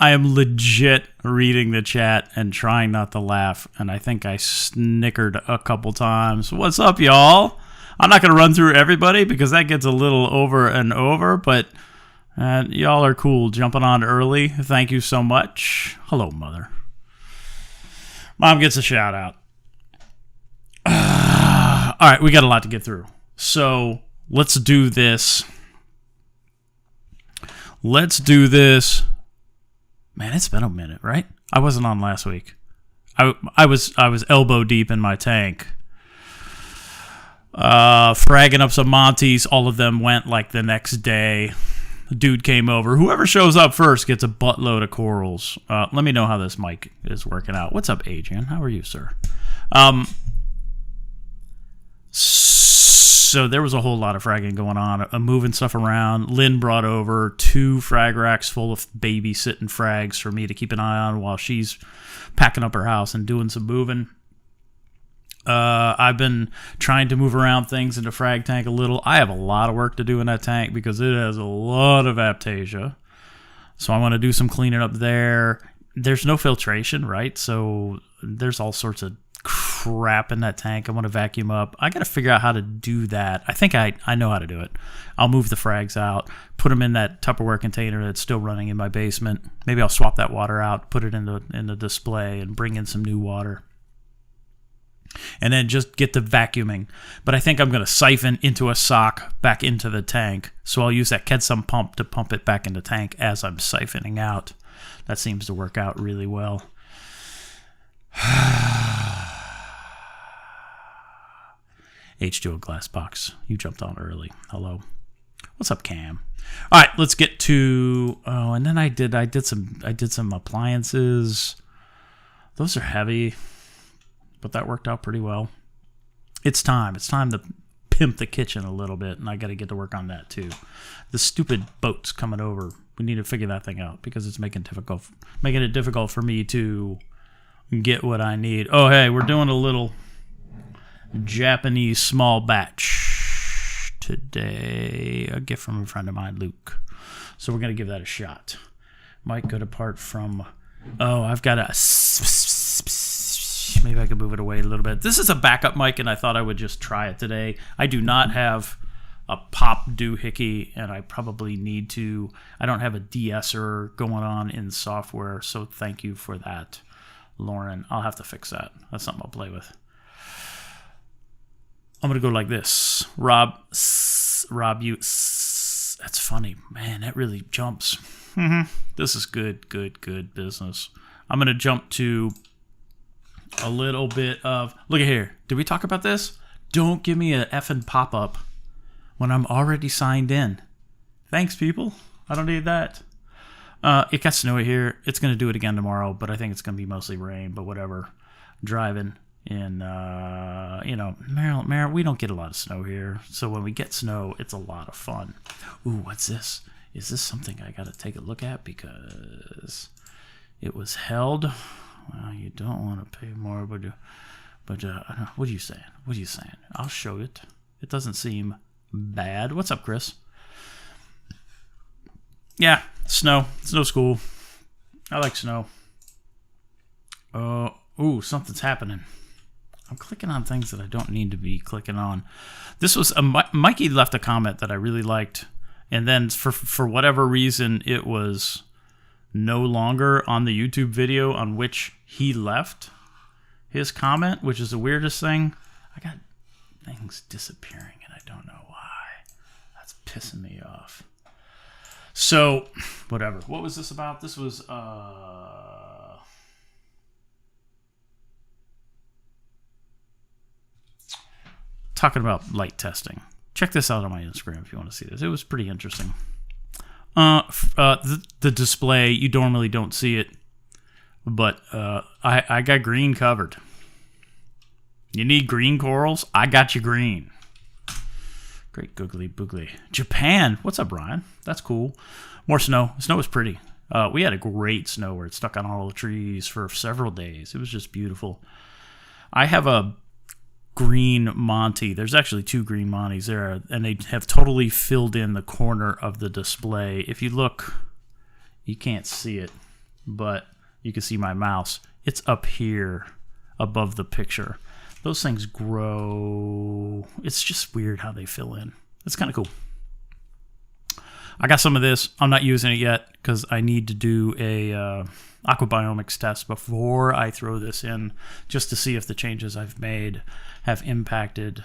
I am legit reading the chat and trying not to laugh, and I think I snickered a couple times. What's up, y'all? I'm not going to run through everybody because that gets a little over and over, but And y'all are cool jumping on early. Thank you so much. Hello, Mother. Mom gets a shout out. All right, we got a lot to get through. So let's do this. Man, it's been a minute, right? I wasn't on last week. I was elbow deep in my tank. Fragging up some Monties. All of them went like the next day. The dude came over. Whoever shows up first gets a buttload of corals. Let me know how this mic is working out. What's up, Adrian? How are you, sir? So there was a whole lot of fragging going on. Moving stuff around. Lynn brought over 2 frag racks full of babysitting frags for me to keep an eye on while she's packing up her house and doing some moving. I've been trying to move around things in the frag tank a little. I have a lot of work to do in that tank because it has a lot of aptasia. So I want to do some cleaning up there. There's no filtration, right? So there's all sorts of crap in that tank I want to vacuum up. I got to figure out how to do that. I think I know how to do it. I'll move the frags out, put them in that Tupperware container that's still running in my basement. Maybe I'll swap that water out, put it in the display, and bring in some new water. And then just get the vacuuming. But I think I'm going to siphon into a sock back into the tank. So I'll use that Ketchup pump to pump it back in the tank as I'm siphoning out. That seems to work out really well. H2O glass box. You jumped on early. Hello. What's up, Cam? All right, let's get to. Oh, and then I did some appliances. Those are heavy, but that worked out pretty well. It's time to pimp the kitchen a little bit, and I got to get to work on that too. The stupid boat's coming over. We need to figure that thing out because it's making it difficult for me to get what I need. Oh, hey, we're doing a little Japanese small batch today. A gift from a friend of mine, Luke. So we're going to give that a shot. Might go apart from... Oh, I've got a... Maybe I can move it away a little bit. This is a backup mic, and I thought I would just try it today. I do not have a pop doohickey, and I probably need to. I don't have a de-esser going on in software, so thank you for that, Lauren. I'll have to fix that. That's something I'll play with. I'm going to go like this. Rob, you. That's funny. Man, that really jumps. This is good business. I'm going to jump to a little bit of... Look at here. Did we talk about this? Don't give me a effing pop-up when I'm already signed in. Thanks, people. I don't need that. It got snowy here. It's going to do it again tomorrow, but I think it's going to be mostly rain, but whatever. Driving in, Maryland, we don't get a lot of snow here. So when we get snow, it's a lot of fun. Ooh, what's this? Is this something I got to take a look at? Because it was held. Well, you don't want to pay more, but what are you saying? What are you saying? I'll show it. It doesn't seem bad. What's up, Chris? Yeah, snow. Snow's cool. I like snow. Ooh, something's happening. I'm clicking on things that I don't need to be clicking on. This was Mikey left a comment that I really liked, and then for whatever reason, it was no longer on the YouTube video on which he left his comment, which is the weirdest thing. I got things disappearing, and I don't know why. That's pissing me off. So, whatever. What was this about? This was, talking about light testing. Check this out on my Instagram if you want to see this. It was pretty interesting. The display, you normally don't see it, but I got green covered. You need green corals? I got you green. Great googly boogly. Japan. What's up, Brian? That's cool. More snow. Snow was pretty. We had a great snow where it stuck on all the trees for several days. It was just beautiful. I have a green Monty. There's actually 2 green Monties there, and they have totally filled in the corner of the display. If you look, you can't see it, but you can see my mouse. It's up here above the picture. Those things grow. It's just weird how they fill in. It's kind of cool. I got some of this. I'm not using it yet because I need to do a aquabiomics test before I throw this in, just to see if the changes I've made have impacted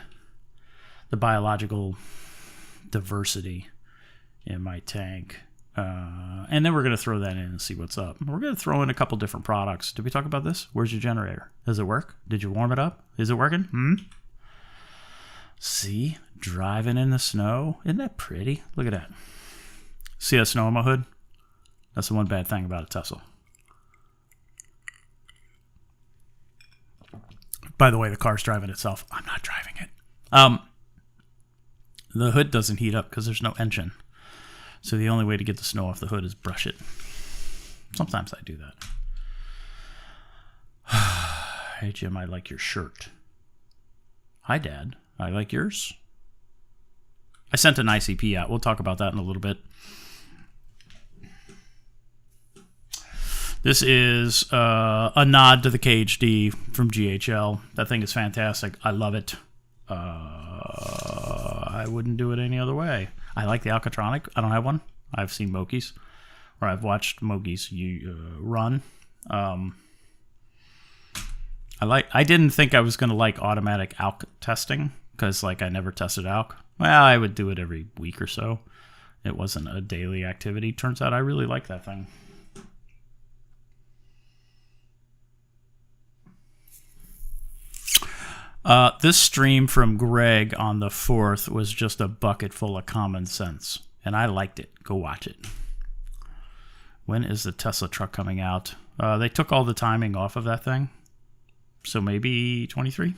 the biological diversity in my tank. And then we're going to throw that in and see what's up. We're going to throw in a couple different products. Did we talk about this? Where's your generator? Does it work? Did you warm it up? Is it working? See? Driving in the snow. Isn't that pretty? Look at that. See that snow on my hood? That's the one bad thing about a Tesla. By the way, the car's driving itself. I'm not driving it. The hood doesn't heat up because there's no engine. So the only way to get the snow off the hood is brush it. Sometimes I do that. Hey, Jim, I like your shirt. Hi, Dad. I like yours. I sent an ICP out. We'll talk about that in a little bit. This is a nod to the KHD from GHL. That thing is fantastic. I love it. I wouldn't do it any other way. I like the Alcatronic. I don't have one. I've seen Mokies, or I've watched Mokies run. I didn't think I was going to like automatic ALK testing because I never tested ALK. Well, I would do it every week or so. It wasn't a daily activity. Turns out I really like that thing. This stream from Greg on the 4th was just a bucket full of common sense, and I liked it. Go watch it. When is the Tesla truck coming out? They took all the timing off of that thing, so maybe 23.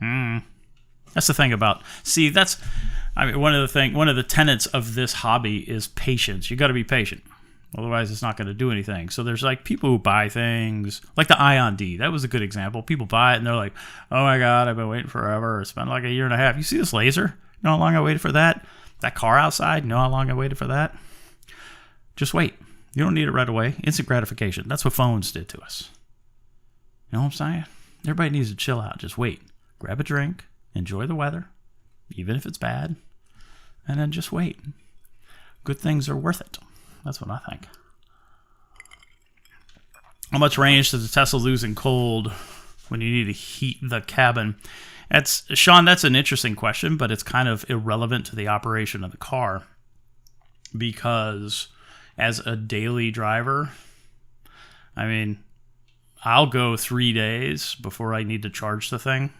That's the thing about. See, one of the tenets of this hobby is patience. You got to be patient. Otherwise, it's not going to do anything. So there's people who buy things, like the Ion D. That was a good example. People buy it and they're like, oh my God, I've been waiting forever. It's been like a year and a half. You see this laser? You know how long I waited for that? That car outside? You know how long I waited for that? Just wait. You don't need it right away. Instant gratification. That's what phones did to us. You know what I'm saying? Everybody needs to chill out. Just wait. Grab a drink. Enjoy the weather, even if it's bad. And then just wait. Good things are worth it. That's what I think. How much range does a Tesla lose in cold when you need to heat the cabin? Sean, that's an interesting question, but it's kind of irrelevant to the operation of the car. Because as a daily driver, I'll go 3 days before I need to charge the thing.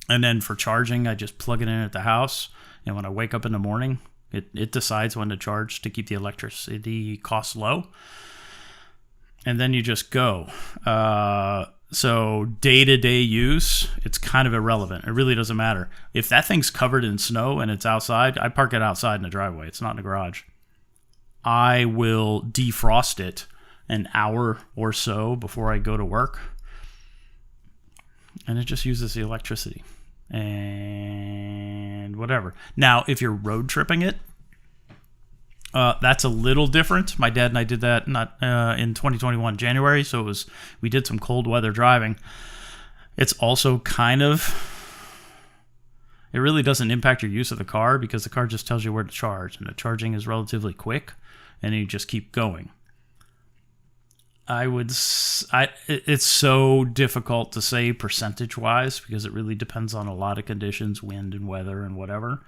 And then for charging, I just plug it in at the house. And when I wake up in the morning, it decides when to charge to keep the electricity costs low. And then you just go. So day-to-day use, it's kind of irrelevant. It really doesn't matter. If that thing's covered in snow and it's outside, I park it outside in the driveway. It's not in the garage. I will defrost it an hour or so before I go to work. And it just uses the electricity. And whatever. Now, if you're road tripping it, that's a little different. My dad and I did that in 2021 January, so we did some cold weather driving. It's also it really doesn't impact your use of the car because the car just tells you where to charge, and the charging is relatively quick, and you just keep going. It's so difficult to say percentage-wise because it really depends on a lot of conditions, wind and weather and whatever.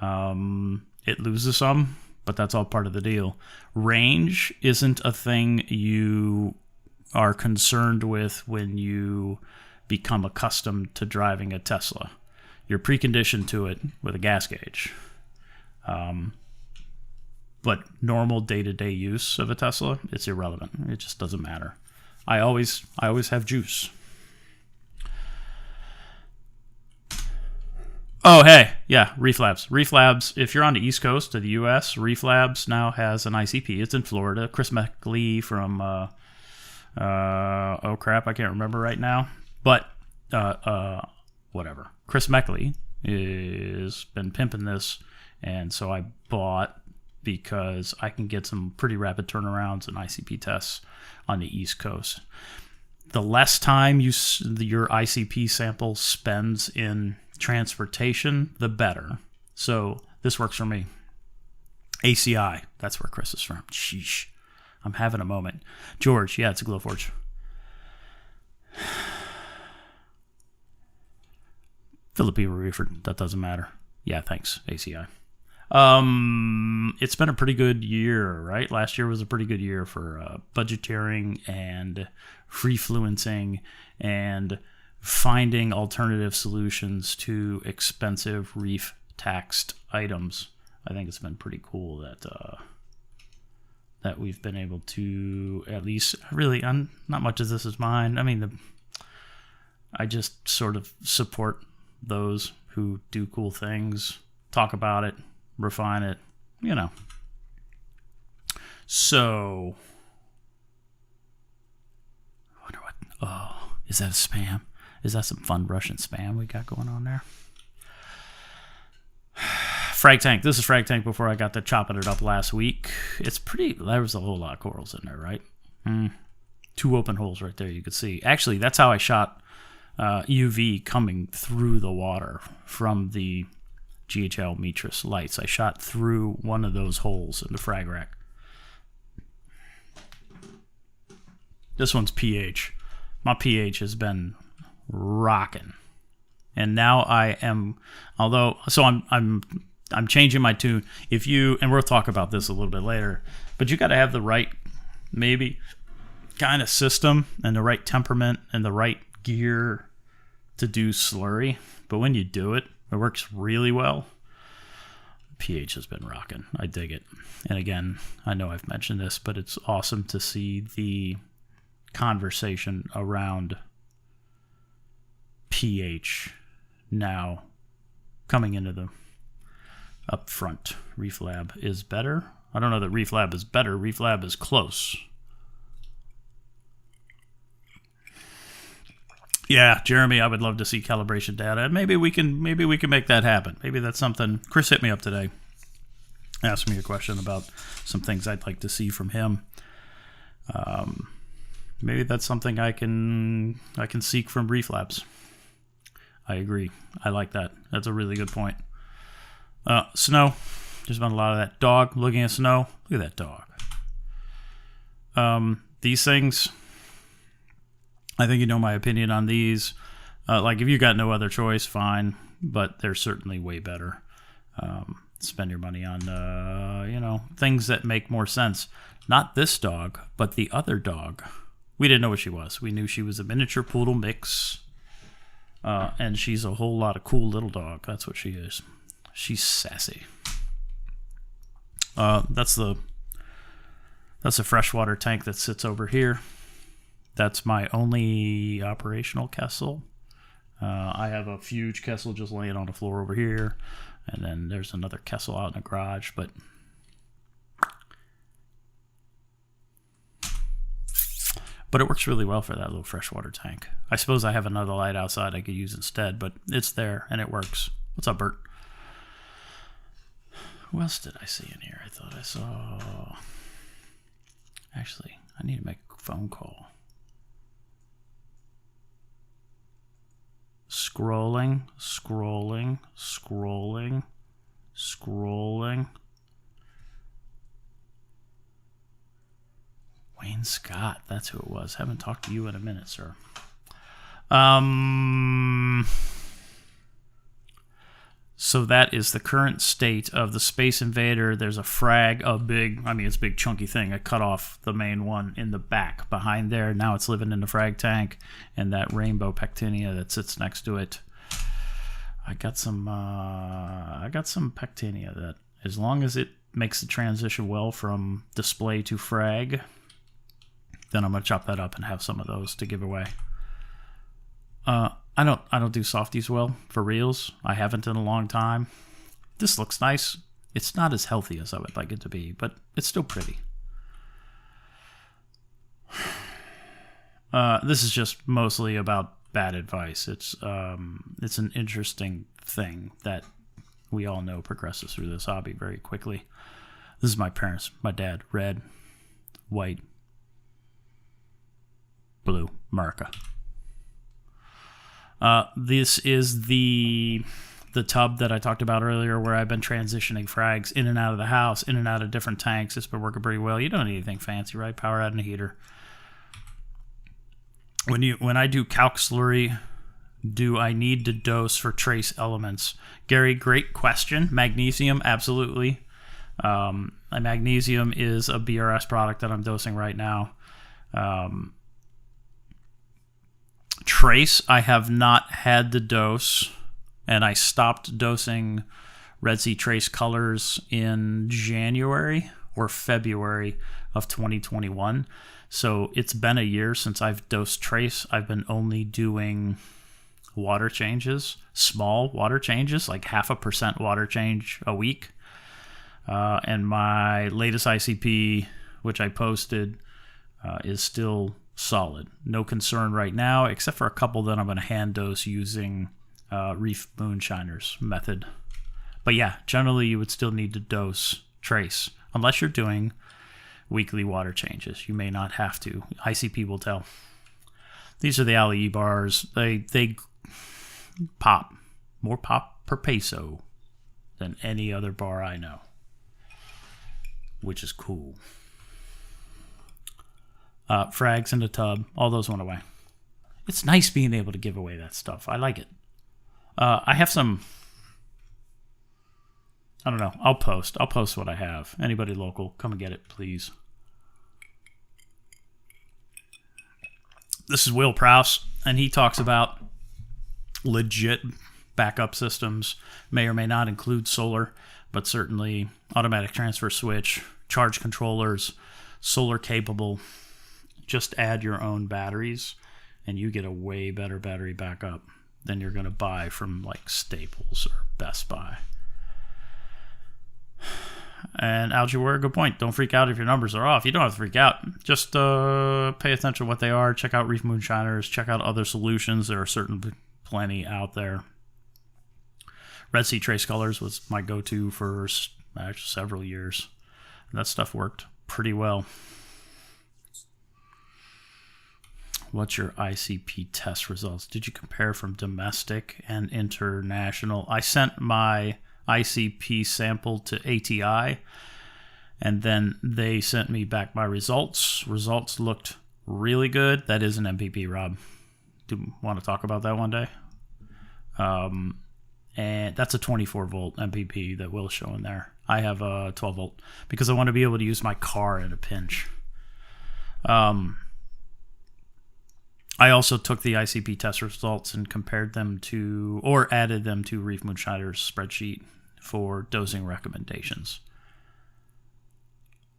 It loses some, but that's all part of the deal. Range isn't a thing you are concerned with when you become accustomed to driving a Tesla. You're preconditioned to it with a gas gauge. But normal day-to-day use of a Tesla, it's irrelevant. It just doesn't matter. I always have juice. Oh, hey, yeah, Reef Labs. Reef Labs, if you're on the East Coast of the U.S., Reef Labs now has an ICP. It's in Florida. Chris Meckley from, oh crap, I can't remember right now. But, whatever. Chris Meckley has been pimping this, and so I bought because I can get some pretty rapid turnarounds and ICP tests on the East Coast. The less time your ICP sample spends in transportation, the better. So this works for me. ACI, that's where Chris is from. Sheesh. I'm having a moment. George, yeah, it's a Glowforge. Philippine Reefer, that doesn't matter. Yeah, thanks, ACI. It's been a pretty good year, right? Last year was a pretty good year for budgeteering and free-fluencing and finding alternative solutions to expensive reef-taxed items. I think it's been pretty cool that we've been able to at least really, not much of this is mine. I mean, I just sort of support those who do cool things, talk about it, refine it, you know. So, I wonder what, oh, is that a spam? Is that some fun Russian spam we got going on there? Frag tank. This is frag tank before I got to chopping it up last week. It's pretty, there was a whole lot of corals in there, right? 2 open holes right there, you could see. Actually, that's how I shot UV coming through the water from the GHL Metris lights. I shot through one of those holes in the frag rack. This one's pH. My pH has been rocking, and now I am. Although, so I'm changing my tune. If you, and we'll talk about this a little bit later, but you got to have the right, maybe, kind of system and the right temperament and the right gear to do slurry. But when you do it, it works really well. pH has been rocking. I dig it. And again, I know I've mentioned this, but it's awesome to see the conversation around pH now coming into the up front. Reef Lab is better. I don't know that Reef Lab is better. Reef Lab is close. Yeah, Jeremy, I would love to see calibration data. Maybe we can make that happen. Maybe that's something. Chris hit me up today, asked me a question about some things I'd like to see from him. Maybe that's something I can seek from Reef Labs. I agree. I like that. That's a really good point. Snow. There's been a lot of that. Dog. Looking at snow. Look at that dog. These things, I think you know my opinion on these. Like if you got no other choice, fine. But they're certainly way better. Spend your money on, things that make more sense. Not this dog, but the other dog. We didn't know what she was. We knew she was a miniature poodle mix. And she's a whole lot of cool little dog. That's what she is. She's sassy. That's a freshwater tank that sits over here. That's my only operational Kessel. I have a huge Kessel just laying on the floor over here. And then there's another Kessel out in the garage. But it works really well for that little freshwater tank. I suppose I have another light outside I could use instead, but it's there and it works. What's up, Bert? Who else did I see in here? I thought I saw... Actually, I need to make a phone call. Scrolling. Wayne Scott, that's who it was. Haven't talked to you in a minute, sir. So that is the current state of the Space Invader. There's a frag, it's a big chunky thing. I cut off the main one in the back behind there. Now it's living in the frag tank, and that rainbow pectinia that sits next to it. I got some pectinia that, as long as it makes the transition well from display to frag, then I'm gonna chop that up and have some of those to give away. I don't do softies well for reels. I haven't in a long time. This looks nice. It's not as healthy as I would like it to be, but it's still pretty. This is just mostly about bad advice. It's an interesting thing that we all know progresses through this hobby very quickly. This is my parents. My dad, red, white, blue, America. This is the the tub that I talked about earlier, where I've been transitioning frags in and out of the house, in and out of different tanks. It's been working pretty well. You don't need anything fancy, right? Power out and a heater. When I do calc slurry, do I need to dose for trace elements? Gary, great question. Magnesium, absolutely. Magnesium is a BRS product that I'm dosing right now. Trace, I have not had the dose, and I stopped dosing Red Sea Trace colors in January or February of 2021. So it's been a year since I've dosed Trace. I've been only doing water changes, small water changes, like 0.5% water change a week. And my latest ICP, which I posted, is still solid. No concern right now, except for a couple that I'm going to hand dose using Reef Moonshiner's method. But yeah, generally you would still need to dose Trace, unless you're doing weekly water changes. You may not have to. ICP will tell. These are the Ali bars. They pop. More pop per peso than any other bar I know, which is cool. Frags in the tub, all those went away. It's nice being able to give away that stuff. I like it. I have some, I don't know, I'll post what I have. Anybody local, come and get it, please. This is Will Prowse, and he talks about legit backup systems. May or may not include solar, but certainly automatic transfer switch, charge controllers, solar capable. Just add your own batteries, and you get a way better battery backup than you're going to buy from like Staples or Best Buy. And Algiware, good point. Don't freak out if your numbers are off. You don't have to freak out. Just pay attention to what they are. Check out Reef Moonshiners. Check out other solutions. There are certainly plenty out there. Red Sea Trace Colors was my go-to for actually several years. That stuff worked pretty well. What's your ICP test results? Did you compare from domestic and international? I sent my ICP sample to ATI, and then they sent me back my results. Results looked really good. That is an MPP, Rob. Do you want to talk about that one day? And that's a 24 volt MPP that Will's showing there. I have a 12 volt because I want to be able to use my car in a pinch. I also took the ICP test results and compared them to, or added them to Reef Moonshiner's spreadsheet for dosing recommendations.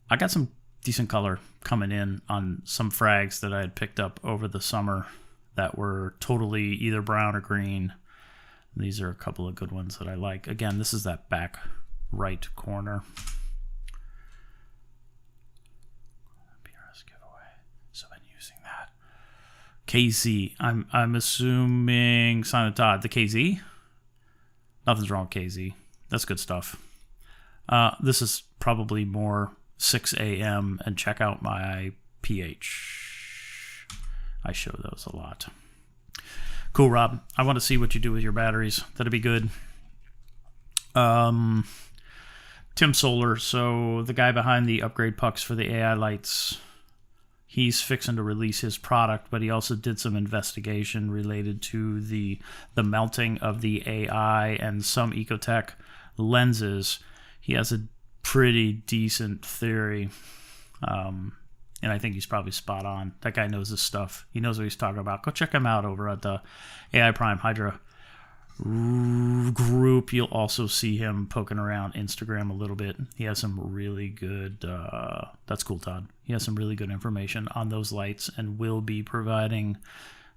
I got some decent color coming in on some frags that I had picked up over the summer that were totally either brown or green. These are a couple of good ones that I like. Again, this is that back right corner. BRS giveaway. So I've been using that. KZ. I'm assuming Simon Todd. The KZ? Nothing's wrong with KZ. That's good stuff. This is probably more 6 a.m. and check out my pH. I show those a lot. Cool, Rob. I want to see what you do with your batteries. That'd be good. Tim Solar, so the guy behind the upgrade pucks for the AI lights, he's fixing to release his product, but he also did some investigation related to the melting of the AI and some Ecotech lenses. He has a pretty decent theory, and I think he's probably spot on. That guy knows his stuff. He knows what he's talking about. Go check him out over at the AI Prime Hydra group. You'll also see him poking around Instagram a little bit. He has some really good, that's cool, Todd. He has some really good information on those lights and will be providing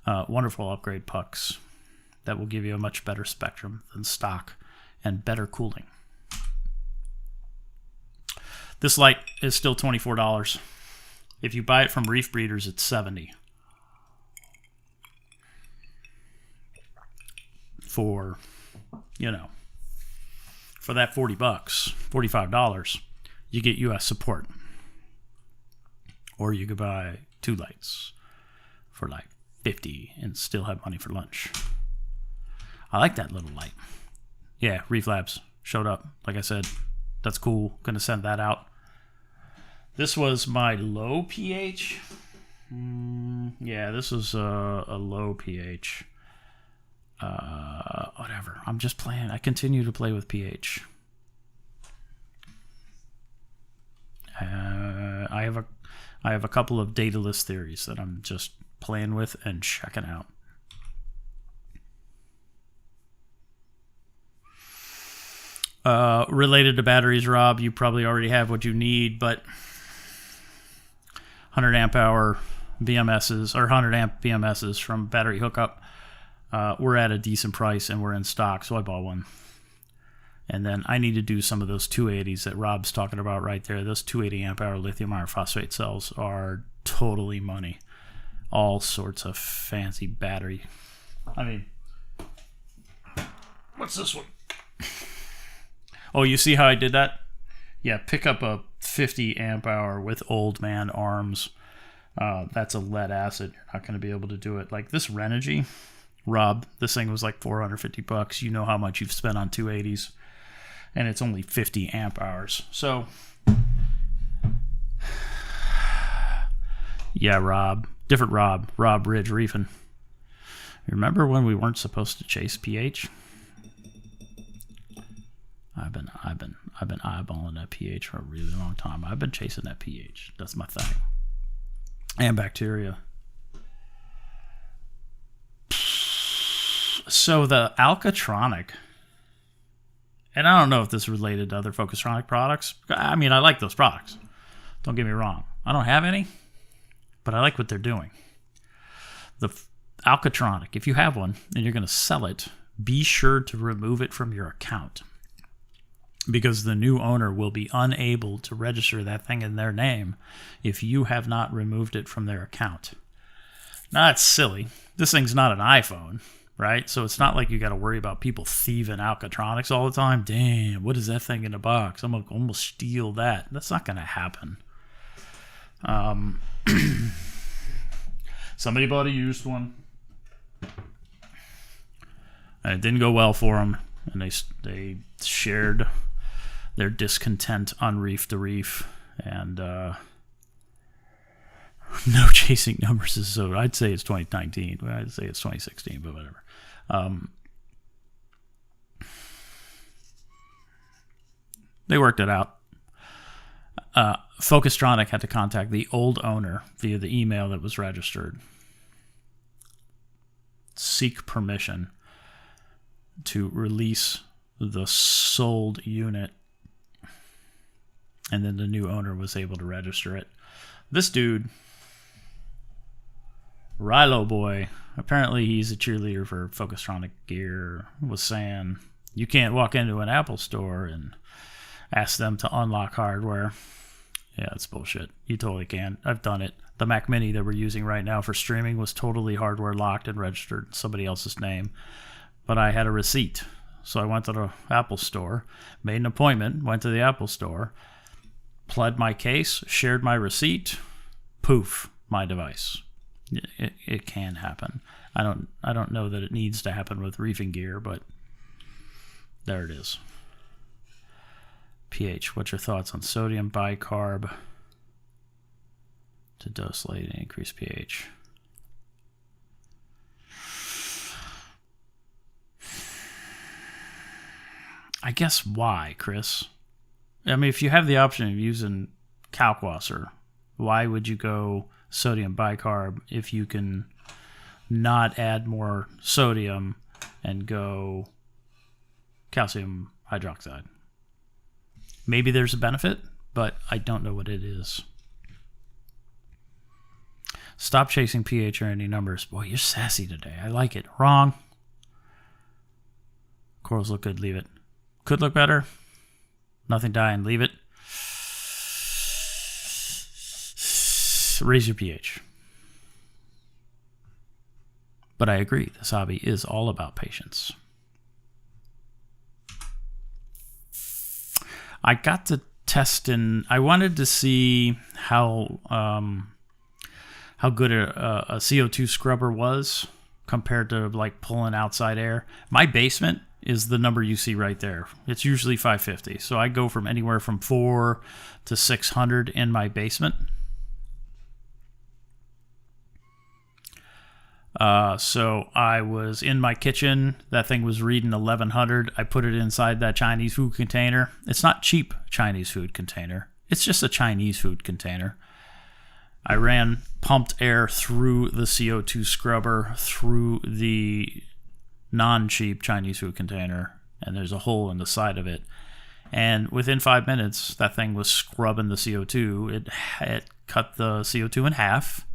wonderful upgrade pucks that will give you a much better spectrum than stock and better cooling. This light is still $24. If you buy it from Reef Breeders, it's $70. For, you know, for that $40, $45, you get US support. Or you could buy 2 lights for like $50 and still have money for lunch. I like that little light. Yeah, Reef Labs showed up. Like I said, that's cool. Gonna send that out. This was my low pH. Yeah, this was a low pH. Whatever. I'm just playing. I continue to play with pH. I have a couple of dataless theories that I'm just playing with and checking out. Related to batteries, Rob, you probably already have what you need, but 100 amp hour BMSs or 100 amp BMSs from Battery Hookup, we're at a decent price and we're in stock, so I bought one. And then I need to do some of those 280s that Rob's talking about right there. Those 280 amp hour lithium iron phosphate cells are totally money. All sorts of fancy battery. I mean, what's this one? Oh, you see how I did that? Yeah, pick up a 50 amp hour with old man arms. That's a lead acid. You're not going to be able to do it. Like this Renogy, Rob, this thing was like $450. You know how much you've spent on 280s. And it's only 50 amp hours. So, yeah, Rob. Different Rob. Rob Ridge Reefing. Remember when we weren't supposed to chase pH? I've been eyeballing that pH for a really long time. I've been chasing that pH. That's my thing. And bacteria. So the Alcatronic, and I don't know if this is related to other Focustronic products. I mean, I like those products. Don't get me wrong. I don't have any, but I like what they're doing. The Alcatronic, if you have one and you're going to sell it, be sure to remove it from your account, because the new owner will be unable to register that thing in their name if you have not removed it from their account. Now, that's silly. This thing's not an iPhone, right? So it's not like you got to worry about people thieving Alcatronics all the time. Damn, what is that thing in the box? I'm going to almost steal that. That's not going to happen. Somebody bought a used one, and it didn't go well for them, and they shared their discontent on Reef to Reef, and no chasing numbers is so. I'd say it's 2019. I'd say it's 2016, but whatever. They worked it out. Focustronic had to contact the old owner via the email that was registered, seek permission to release the sold unit, and then the new owner was able to register it. This dude, Rilo Boy, apparently he's a cheerleader for Focustronic gear, was saying you can't walk into an Apple store and ask them to unlock hardware. Yeah, it's bullshit. You totally can. I've done it. The Mac Mini that we're using right now for streaming was totally hardware locked and registered in somebody else's name, but I had a receipt. So I went to the Apple store, made an appointment, went to the Apple store, pled my case, shared my receipt, poof, my device. It can happen. I don't know that it needs to happen with reefing gear, but there it is. pH, what's your thoughts on sodium bicarb to dose late and increase pH? I guess why, Chris? I mean, if you have the option of using Kalkwasser, why would you go sodium bicarb if you can not add more sodium and go calcium hydroxide? Maybe there's a benefit, but I don't know what it is. Stop chasing pH or any numbers. Boy, you're sassy today. I like it. Wrong. Corals look good. Leave it. Could look better. Nothing dying. Leave it. Raise your pH. But I agree. This hobby is all about patience. I got to test I wanted to see how good a CO2 scrubber was compared to like pulling outside air. My basement is the number you see right there. It's usually 550. So I go from anywhere from 4 to 600 in my basement. So I was in my kitchen. That thing was reading 1100. I put it inside that Chinese food container. It's not cheap Chinese food container. It's just a Chinese food container. I ran pumped air through the CO2 scrubber through the non-cheap Chinese food container, and there's a hole in the side of it. And within 5 minutes, that thing was scrubbing the CO2. It cut the CO2 in half.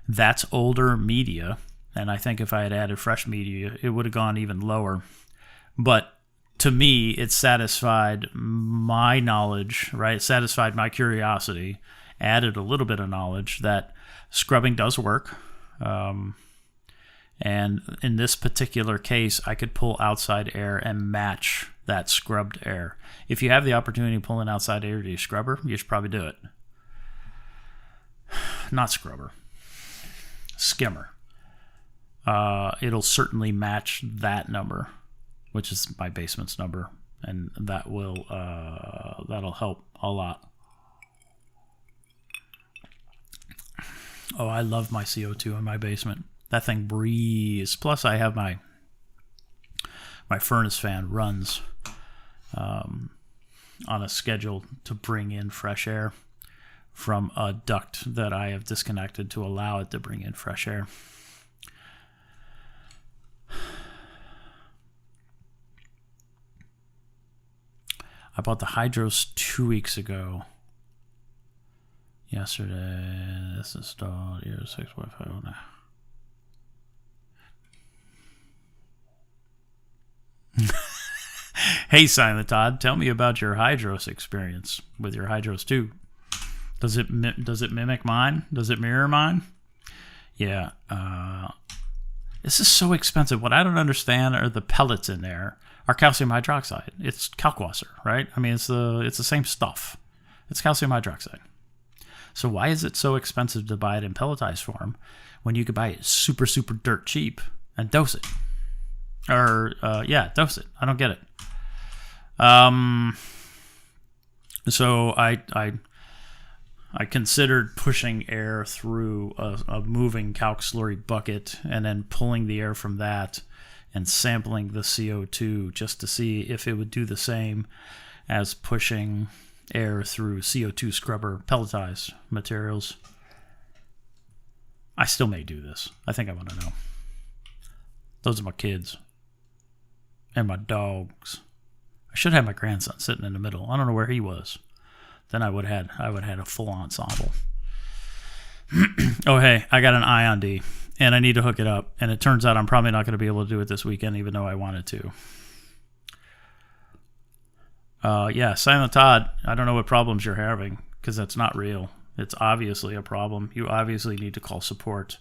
That's older media, and I think if I had added fresh media, it would have gone even lower. But to me, it satisfied my knowledge, right? It satisfied my curiosity, added a little bit of knowledge that scrubbing does work. And in this particular case, I could pull outside air and match that scrubbed air. If you have the opportunity to pull in outside air to your scrubber, you should probably do it. Not scrubber. Skimmer. It'll certainly match that number, which is my basement's number, and that will that'll help a lot. Oh, I love my CO2 in my basement. That thing breathes. Plus, I have my furnace fan runs on a schedule to bring in fresh air from a duct that I have disconnected to allow it to bring in fresh air. I bought the Hydros 2 weeks ago. Yesterday, this installed year 6.5 now. Hey, Silent Todd, tell me about your Hydros experience with your Hydros 2. Does it mimic mine? Does it mirror mine? Yeah. This is so expensive. What I don't understand are the pellets in there are calcium hydroxide. It's Kalkwasser, right? I mean, it's the same stuff. It's calcium hydroxide. So why is it so expensive to buy it in pelletized form when you could buy it super, super dirt cheap and dose it? Or, dose it. I don't get it. So I considered pushing air through a moving calc slurry bucket and then pulling the air from that and sampling the CO2 just to see if it would do the same as pushing air through CO2 scrubber pelletized materials. I still may do this. I think I want to know. Those are my kids and my dogs. I should have my grandson sitting in the middle. I don't know where he was. Then I would have had a full ensemble. Oh, hey, I got an eye on D, and I need to hook it up. And it turns out I'm probably not going to be able to do it this weekend, even though I wanted to. Silent Todd, I don't know what problems you're having, because that's not real. It's obviously a problem. You obviously need to call support.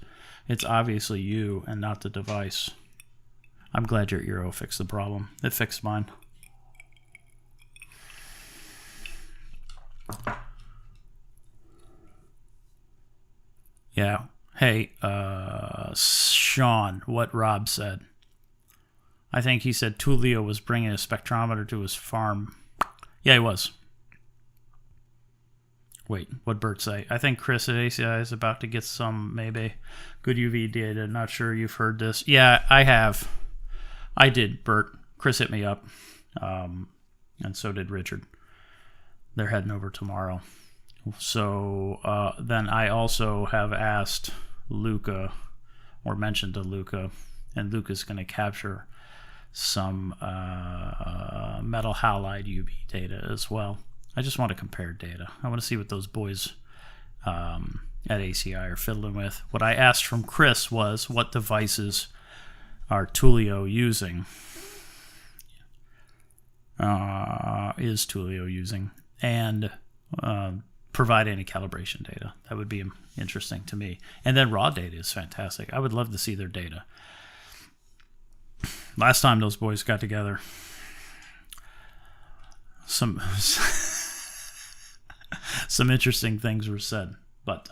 It's obviously you and not the device. I'm glad your Eero fixed the problem. It fixed mine. Yeah. Hey, Sean, what Rob said. I think he said Tulio was bringing a spectrometer to his farm. Yeah, he was. Wait, what'd Bert say? I think Chris at ACI is about to get some, maybe, good UV data. Not sure you've heard this. Yeah, I have. I did, Bert. Chris hit me up. And so did Richard. They're heading over tomorrow. So then I also have asked Luca, or mentioned to Luca, and Luca's going to capture some metal halide UV data as well. I just want to compare data. I want to see what those boys at ACI are fiddling with. What I asked from Chris was, what devices are Tulio using? Is Tulio using? And provide any calibration data. That would be interesting to me. And then raw data is fantastic. I would love to see their data. Last time those boys got together, some interesting things were said. But,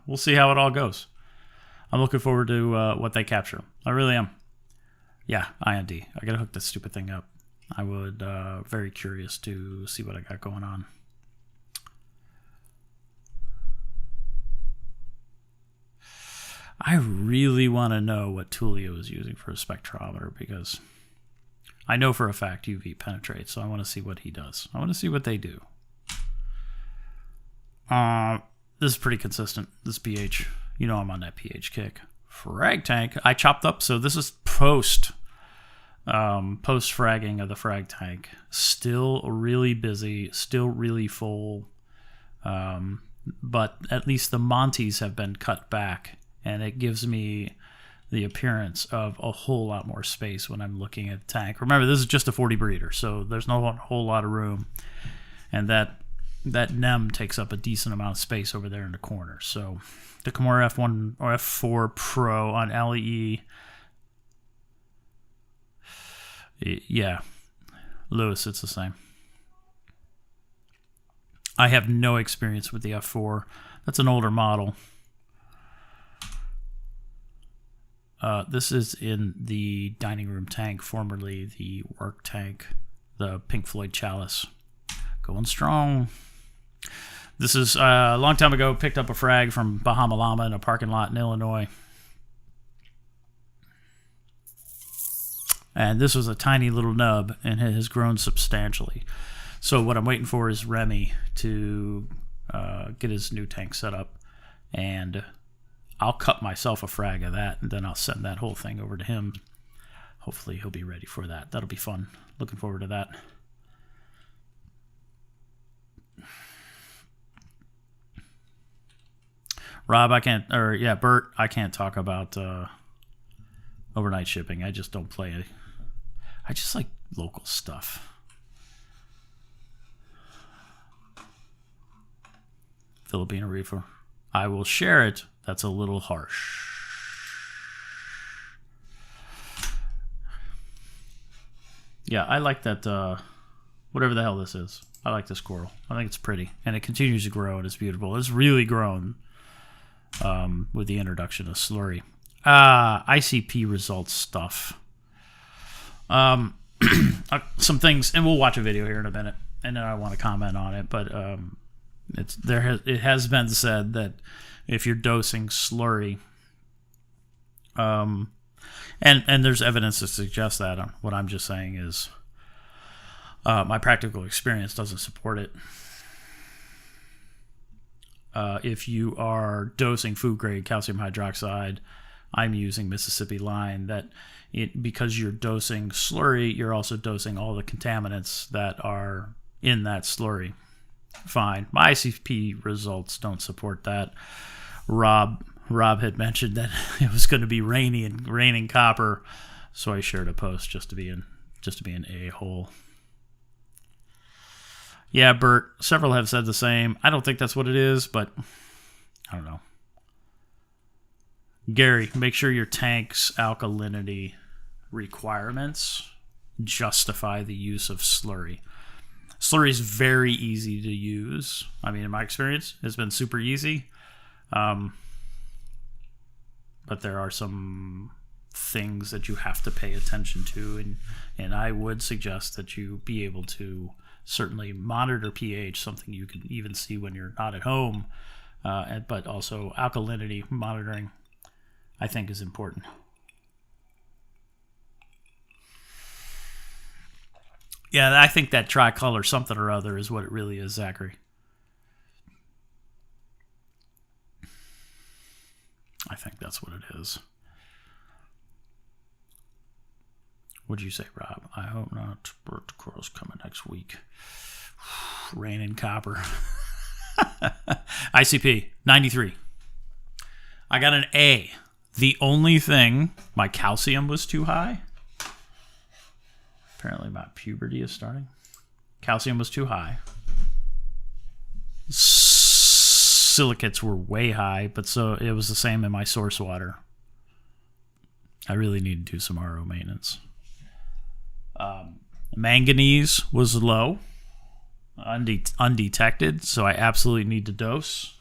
we'll see how it all goes. I'm looking forward to what they capture. I really am. Yeah, IND. I gotta hook this stupid thing up. I would very curious to see what I got going on. I really want to know what Tulio is using for a spectrometer, because I know for a fact UV penetrates, so I want to see what he does. I want to see what they do. This is pretty consistent, this pH. You know I'm on that pH kick. Frag tank, I chopped up, so this is post fragging of the frag tank. Still really busy, still really full, but at least the Monties have been cut back, and it gives me the appearance of a whole lot more space when I'm looking at the tank. Remember, this is just a 40 breeder, so there's no whole lot of room, and that NEM takes up a decent amount of space over there in the corner. So the Kimura F1 or F4 Pro on LEE, yeah, Lewis, it's the same. I have no experience with the F4. That's an older model. This is in the dining room tank, formerly the work tank, the Pink Floyd Chalice. Going strong. This is a long time ago, picked up a frag from Bahama Llama in a parking lot in Illinois. And this was a tiny little nub, and it has grown substantially. So what I'm waiting for is Remy to get his new tank set up, and I'll cut myself a frag of that, and then I'll send that whole thing over to him. Hopefully he'll be ready for that. That'll be fun. Looking forward to that. Rob, Bert, I can't talk about overnight shipping. I just don't play it. I just like local stuff. Filipino reefer. I will share it. That's a little harsh. Yeah, I like that, whatever the hell this is. I like this coral. I think it's pretty. And it continues to grow, and it's beautiful. It's really grown with the introduction of slurry. ICP results stuff. Some things, and we'll watch a video here in a minute, and then I want to comment on it, but it has been said that if you're dosing slurry, and there's evidence to suggest that. What I'm just saying is my practical experience doesn't support it. If you are dosing food grade calcium hydroxide, I'm using Mississippi line, because you're dosing slurry, you're also dosing all the contaminants that are in that slurry. Fine. My ICP results don't support that. Rob had mentioned that it was going to be raining copper, so I shared a post just to be an a-hole. Yeah, Bert, several have said the same. I don't think that's what it is, but I don't know. Gary, make sure your tank's alkalinity requirements justify the use of slurry. Slurry is very easy to use. I mean, in my experience, it's been super easy. But there are some things that you have to pay attention to, and I would suggest that you be able to certainly monitor pH, something you can even see when you're not at home, but also alkalinity monitoring, I think, is important. Yeah, I think that tricolor something or other is what it really is, Zachary. I think that's what it is. What'd you say, Rob? I hope not. Bert the Coral's coming next week. Rain and copper. ICP, 93. I got an A. The only thing, my calcium was too high. Apparently my puberty is starting. Calcium was too high. Silicates were way high, but so it was the same in my source water. I really need to do some RO maintenance. Manganese was low, undetected, so I absolutely need to dose.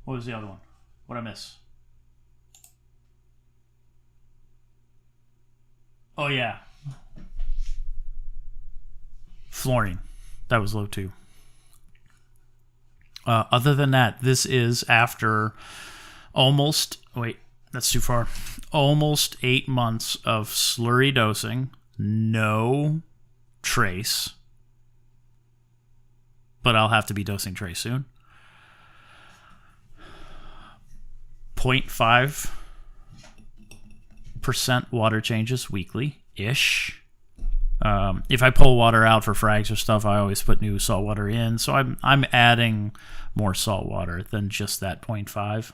What was the other one? What'd I miss? Oh, yeah. Fluorine. That was low, too. Other than that, this is after almost... Wait, that's too far. Almost 8 months of slurry dosing. No trace. But I'll have to be dosing trace soon. 0.5% water changes weekly-ish. If I pull water out for frags or stuff, I always put new salt water in. So I'm adding more salt water than just that 0.5.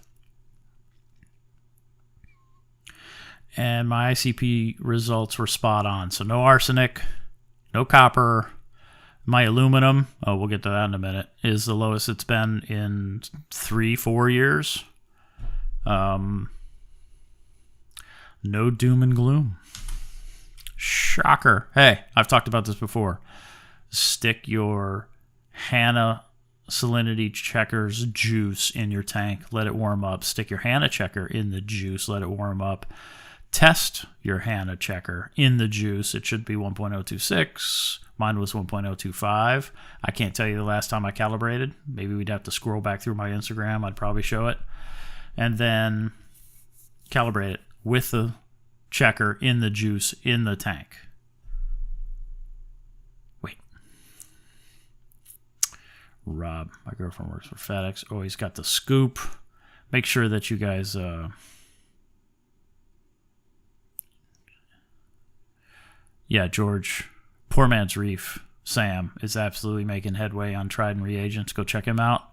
And my ICP results were spot on. So no arsenic, no copper. My aluminum, we'll get to that in a minute, is the lowest it's been in 3-4 years. No doom and gloom. Shocker. Hey, I've talked about this before. Stick your Hanna salinity checkers juice in your tank. Let it warm up. Stick your Hanna checker in the juice. Let it warm up. Test your Hanna checker in the juice. It should be 1.026. Mine was 1.025. I can't tell you the last time I calibrated. Maybe we'd have to scroll back through my Instagram. I'd probably show it. And then calibrate it with the checker in the juice in the tank. Wait. Rob, my girlfriend works for FedEx. Always got the scoop. Make sure that you guys... Yeah, George, Poor Man's Reef, Sam, is absolutely making headway on Trident reagents. Go check him out.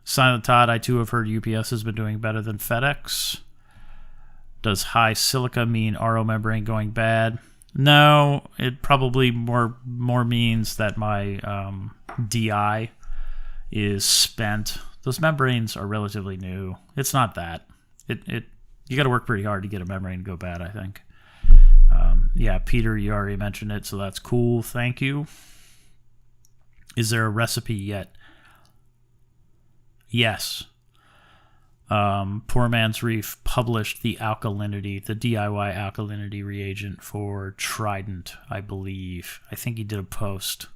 Silent Todd, I too have heard UPS has been doing better than FedEx. Does high silica mean RO membrane going bad? No, it probably more means that my DI is spent. Those membranes are relatively new. It's not that. You got to work pretty hard to get a membrane to go bad, I think. Yeah, Peter, you already mentioned it, so that's cool. Thank you. Is there a recipe yet? Yes. Poor Man's Reef published the alkalinity, the DIY alkalinity reagent for Trident, I believe. I think he did a post.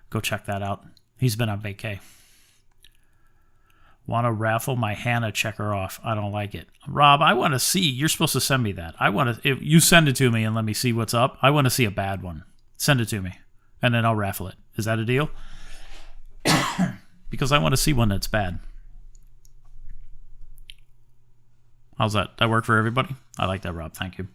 Go check that out. He's been on vacay. Want to raffle my Hanna checker off. I don't like it. Rob, I want to see. You're supposed to send me that. I want to. If you send it to me and let me see what's up, I want to see a bad one. Send it to me, and then I'll raffle it. Is that a deal? Because I want to see one that's bad. How's that? That work for everybody? I like that, Rob. Thank you.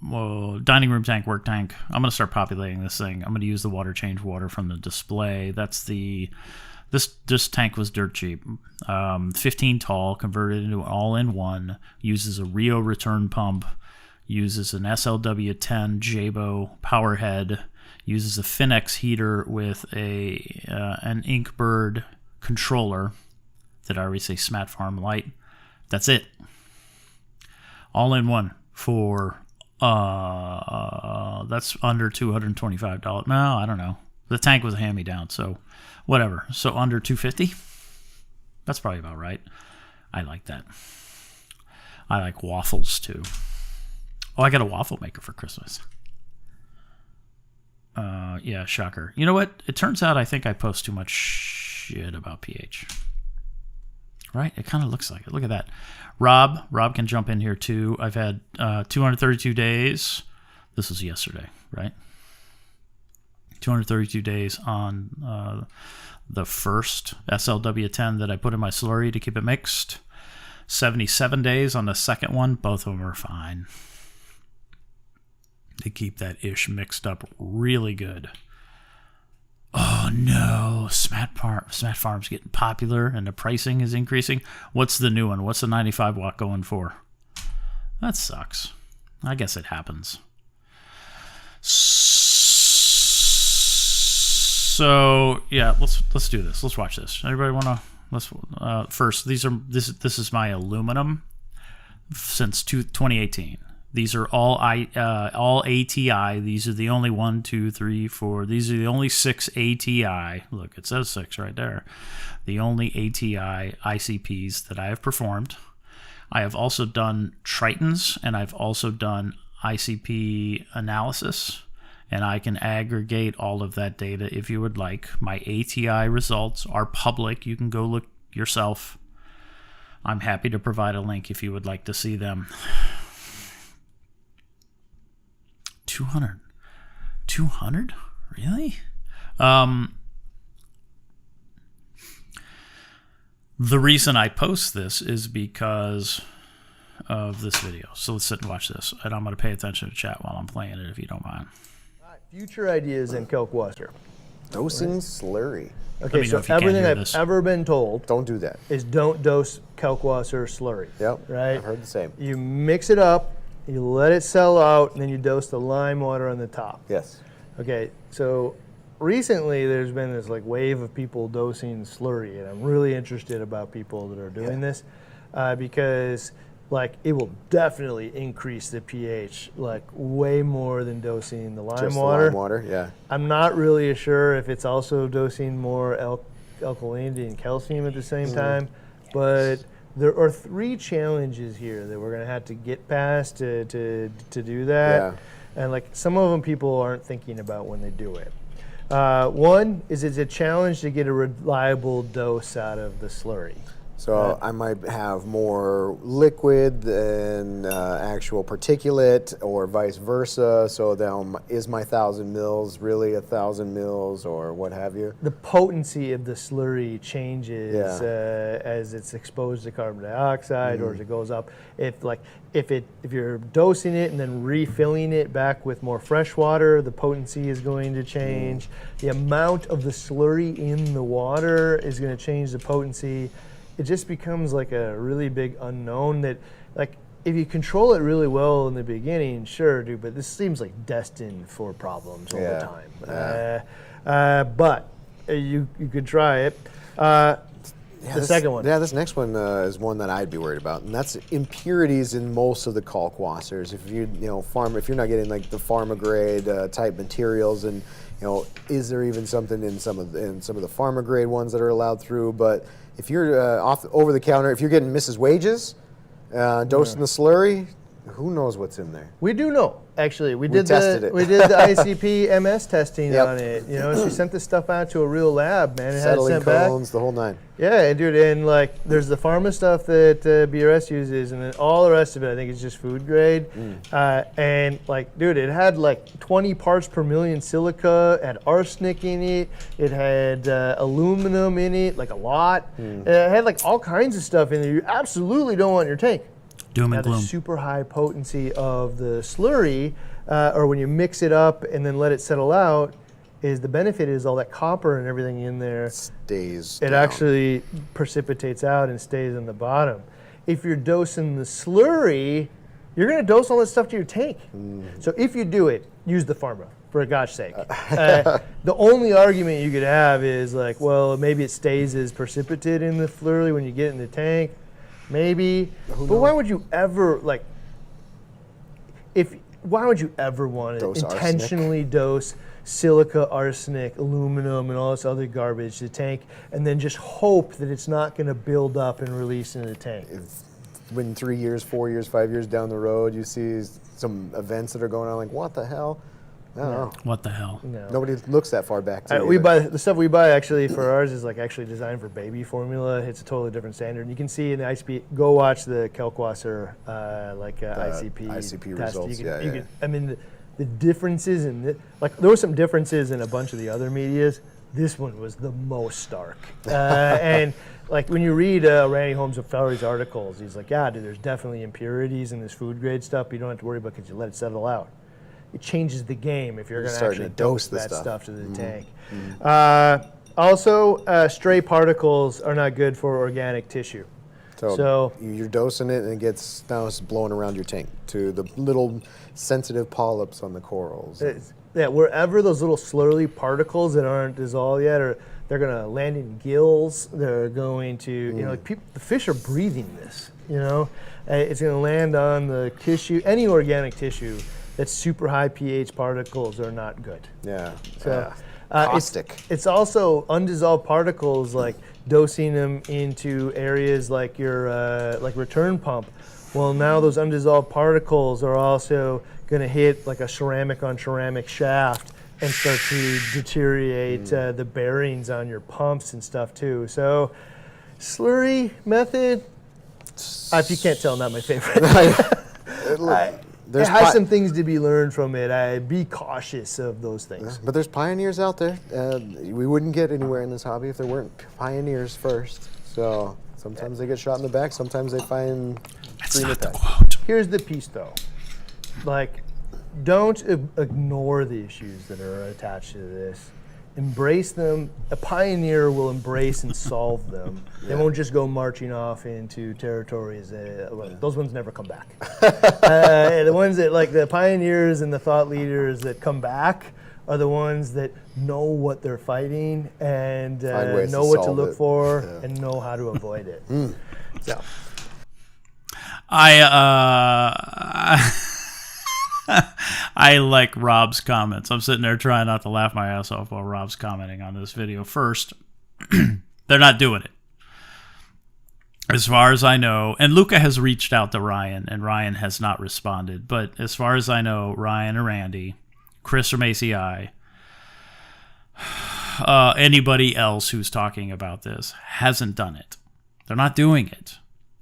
Well, dining room tank, work tank. I'm going to start populating this thing. I'm going to use the water change water from the display. That's the... This tank was dirt cheap. 15 tall, converted into all-in-one. Uses a Rio return pump. Uses an SLW10 Jabo power head. Uses a Finex heater with an Inkbird controller. Did I already say Smat Farm Light? That's it. All-in-one for... that's under $225. No, I don't know. The tank was a hand-me-down, so whatever. So under $250? That's probably about right. I like that. I like waffles, too. Oh, I got a waffle maker for Christmas. Yeah, shocker. You know what? It turns out I think I post too much shit about pH. Right? It kind of looks like it. Look at that. Rob can jump in here too. I've had 232 days. This was yesterday, right? 232 days on the first SLW10 that I put in my slurry to keep it mixed. 77 days on the second one. Both of them are fine. They keep that ish mixed up really good. Oh no, Smat Farm's getting popular and the pricing is increasing. What's the new one? What's the 95 watt going for? That sucks. I guess it happens. So yeah, let's do this. Let's watch this. Everybody wanna first? This is my aluminum since 2018. These are all ATI. These are the only 1, 2, 3, 4. These are the only 6 ATI. Look, it says 6 right there. The only ATI ICPs that I have performed. I have also done Tritons, and I've also done ICP analysis, and I can aggregate all of that data if you would like. My ATI results are public. You can go look yourself. I'm happy to provide a link if you would like to see them. 200? Really? The reason I post this is because of this video. So let's sit and watch this. And I'm going to pay attention to chat while I'm playing it, if you don't mind. All right, future ideas in Kalkwasser. Dosing slurry. Okay, so everything I've ever been told Don't do that. is don't dose Kalkwasser slurry. Yep, right? I've heard the same. You mix it up, you let it settle out, and then you dose the lime water on the top. Yes. Okay, so recently there's been this like wave of people dosing slurry, and I'm really interested about people that are doing this because like it will definitely increase the pH like way more than dosing the lime Just water. the lime water, yeah. I'm not really sure if it's also dosing more alkalinity and calcium at the same time, but there are 3 challenges here that we're going to have to get past to do that. Yeah. And like some of them people aren't thinking about when they do it. One is it's a challenge to get a reliable dose out of the slurry. So I might have more liquid than actual particulate, or vice versa. So then is my 1,000 mils really 1,000 mils, or what have you? The potency of the slurry changes as it's exposed to carbon dioxide or as it goes up. If you're dosing it and then refilling it back with more fresh water, the potency is going to change. The amount of the slurry in the water is going to change the potency. It just becomes like a really big unknown that, like, if you control it really well in the beginning, sure, dude, but this seems like destined for problems all the time. But you could try it. The second one. Yeah, this next one is one that I'd be worried about, and that's impurities in most of the kalkwassers. If if you're not getting like the pharma grade type materials, and is there even something in some of the pharma grade ones that are allowed through? But if you're over the counter, if you're getting Mrs. Wages dosing the slurry, who knows what's in there? We do know. Actually, we tested it. We did the ICP MS testing on it. She sent this stuff out to a real lab, man. It Settling had it sent cones, back. the whole 9. Yeah, dude, and like there's the pharma stuff that BRS uses, and then all the rest of it I think is just food grade. And like, dude, it had like 20 parts per million silica, it had arsenic in it, it had aluminum in it, like a lot. It had like all kinds of stuff in there you absolutely don't want in your tank. Doom and gloom. The super high potency of the slurry, or when you mix it up and then let it settle out, is the benefit is all that copper and everything in there stays It down. actually precipitates out and stays in the bottom. If you're dosing the slurry, you're going to dose all that stuff to your tank. So if you do it, use the pharma, for God's sake. The only argument you could have is like, well, maybe it stays as precipitate in the slurry when you get it in the tank. Maybe, but why would you ever why would you ever want to intentionally dose silica, arsenic, aluminum, and all this other garbage to the tank, and then just hope that it's not going to build up and release into the tank? When 3 years, 4 years, 5 years down the road, you see some events that are going on, like, what the hell? I don't know. What the hell? No. Nobody looks that far back. The stuff we buy actually for ours is like actually designed for baby formula. It's a totally different standard. And you can see in the ICP. Go watch the Kalkwasser ICP test. results. I mean, the differences in there were some differences in a bunch of the other medias. This one was the most stark. And like when you read Randy Holmes of Fellery's articles, he's like, yeah, dude, there's definitely impurities in this food grade stuff, but you don't have to worry about because you let it settle out. It changes the game if you're going to actually dose that stuff to the tank. Also, stray particles are not good for organic tissue. So you're dosing it and it gets now it's blowing around your tank to the little sensitive polyps on the corals. Wherever those little slurry particles that aren't dissolved yet, they're going to land in gills. They're going to, the fish are breathing this. It's going to land on the tissue, any organic tissue. That's super high pH particles are not good. Yeah. So caustic. It's also undissolved particles, like dosing them into areas like your like return pump. Well, now those undissolved particles are also going to hit like a ceramic on ceramic shaft and start to deteriorate the bearings on your pumps and stuff too. So slurry method, if you can't tell, not my favorite. There has some things to be learned from it. Be cautious of those things. But there's pioneers out there. We wouldn't get anywhere in this hobby if there weren't pioneers first. So sometimes they get shot in the back. Sometimes they find That's greener not the patch. quote. Here's the piece though. Like, don't ignore the issues that are attached to this. Embrace them. A pioneer will embrace and solve them. They won't just go marching off into territories. Those ones never come back. The ones that, like the pioneers and the thought leaders that come back, are the ones that know what they're fighting and know what to look for and know how to avoid it. So, I like Rob's comments. I'm sitting there trying not to laugh my ass off while Rob's commenting on this video. First, they're not doing it. As far as I know, and Luca has reached out to Ryan, and Ryan has not responded. But as far as I know, Ryan or Randy, Chris or Macy anybody else who's talking about this hasn't done it. They're not doing it.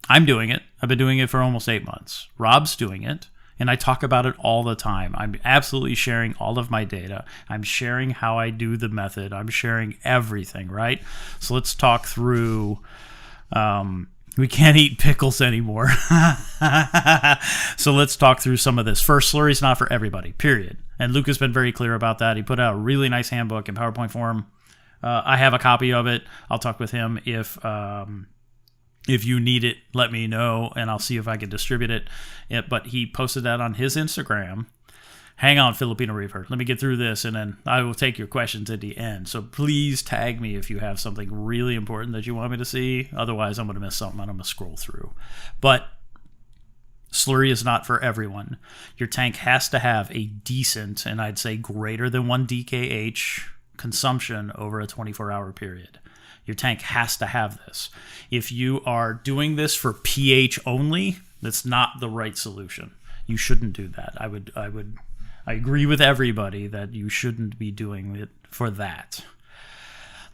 I'm doing it. I've been doing it for almost 8 months. Rob's doing it. And I talk about it all the time. I'm absolutely sharing all of my data. I'm sharing how I do the method. I'm sharing everything, right? So let's talk through... we can't eat pickles anymore. So let's talk through some of this. First, slurry's not for everybody, period. And Luke has been very clear about that. He put out a really nice handbook in PowerPoint form. I have a copy of it. I'll talk with him if you need it, let me know, and I'll see if I can distribute it. But he posted that on his Instagram. Hang on, Filipino Reaper. Let me get through this, and then I will take your questions at the end. So please tag me if you have something really important that you want me to see. Otherwise, I'm going to miss something, and I'm going to scroll through. But slurry is not for everyone. Your tank has to have a decent, and I'd say greater than 1 DKH consumption over a 24-hour period. Your tank has to have this. If you are doing this for pH only, that's not the right solution. You shouldn't do that. I agree with everybody that you shouldn't be doing it for that.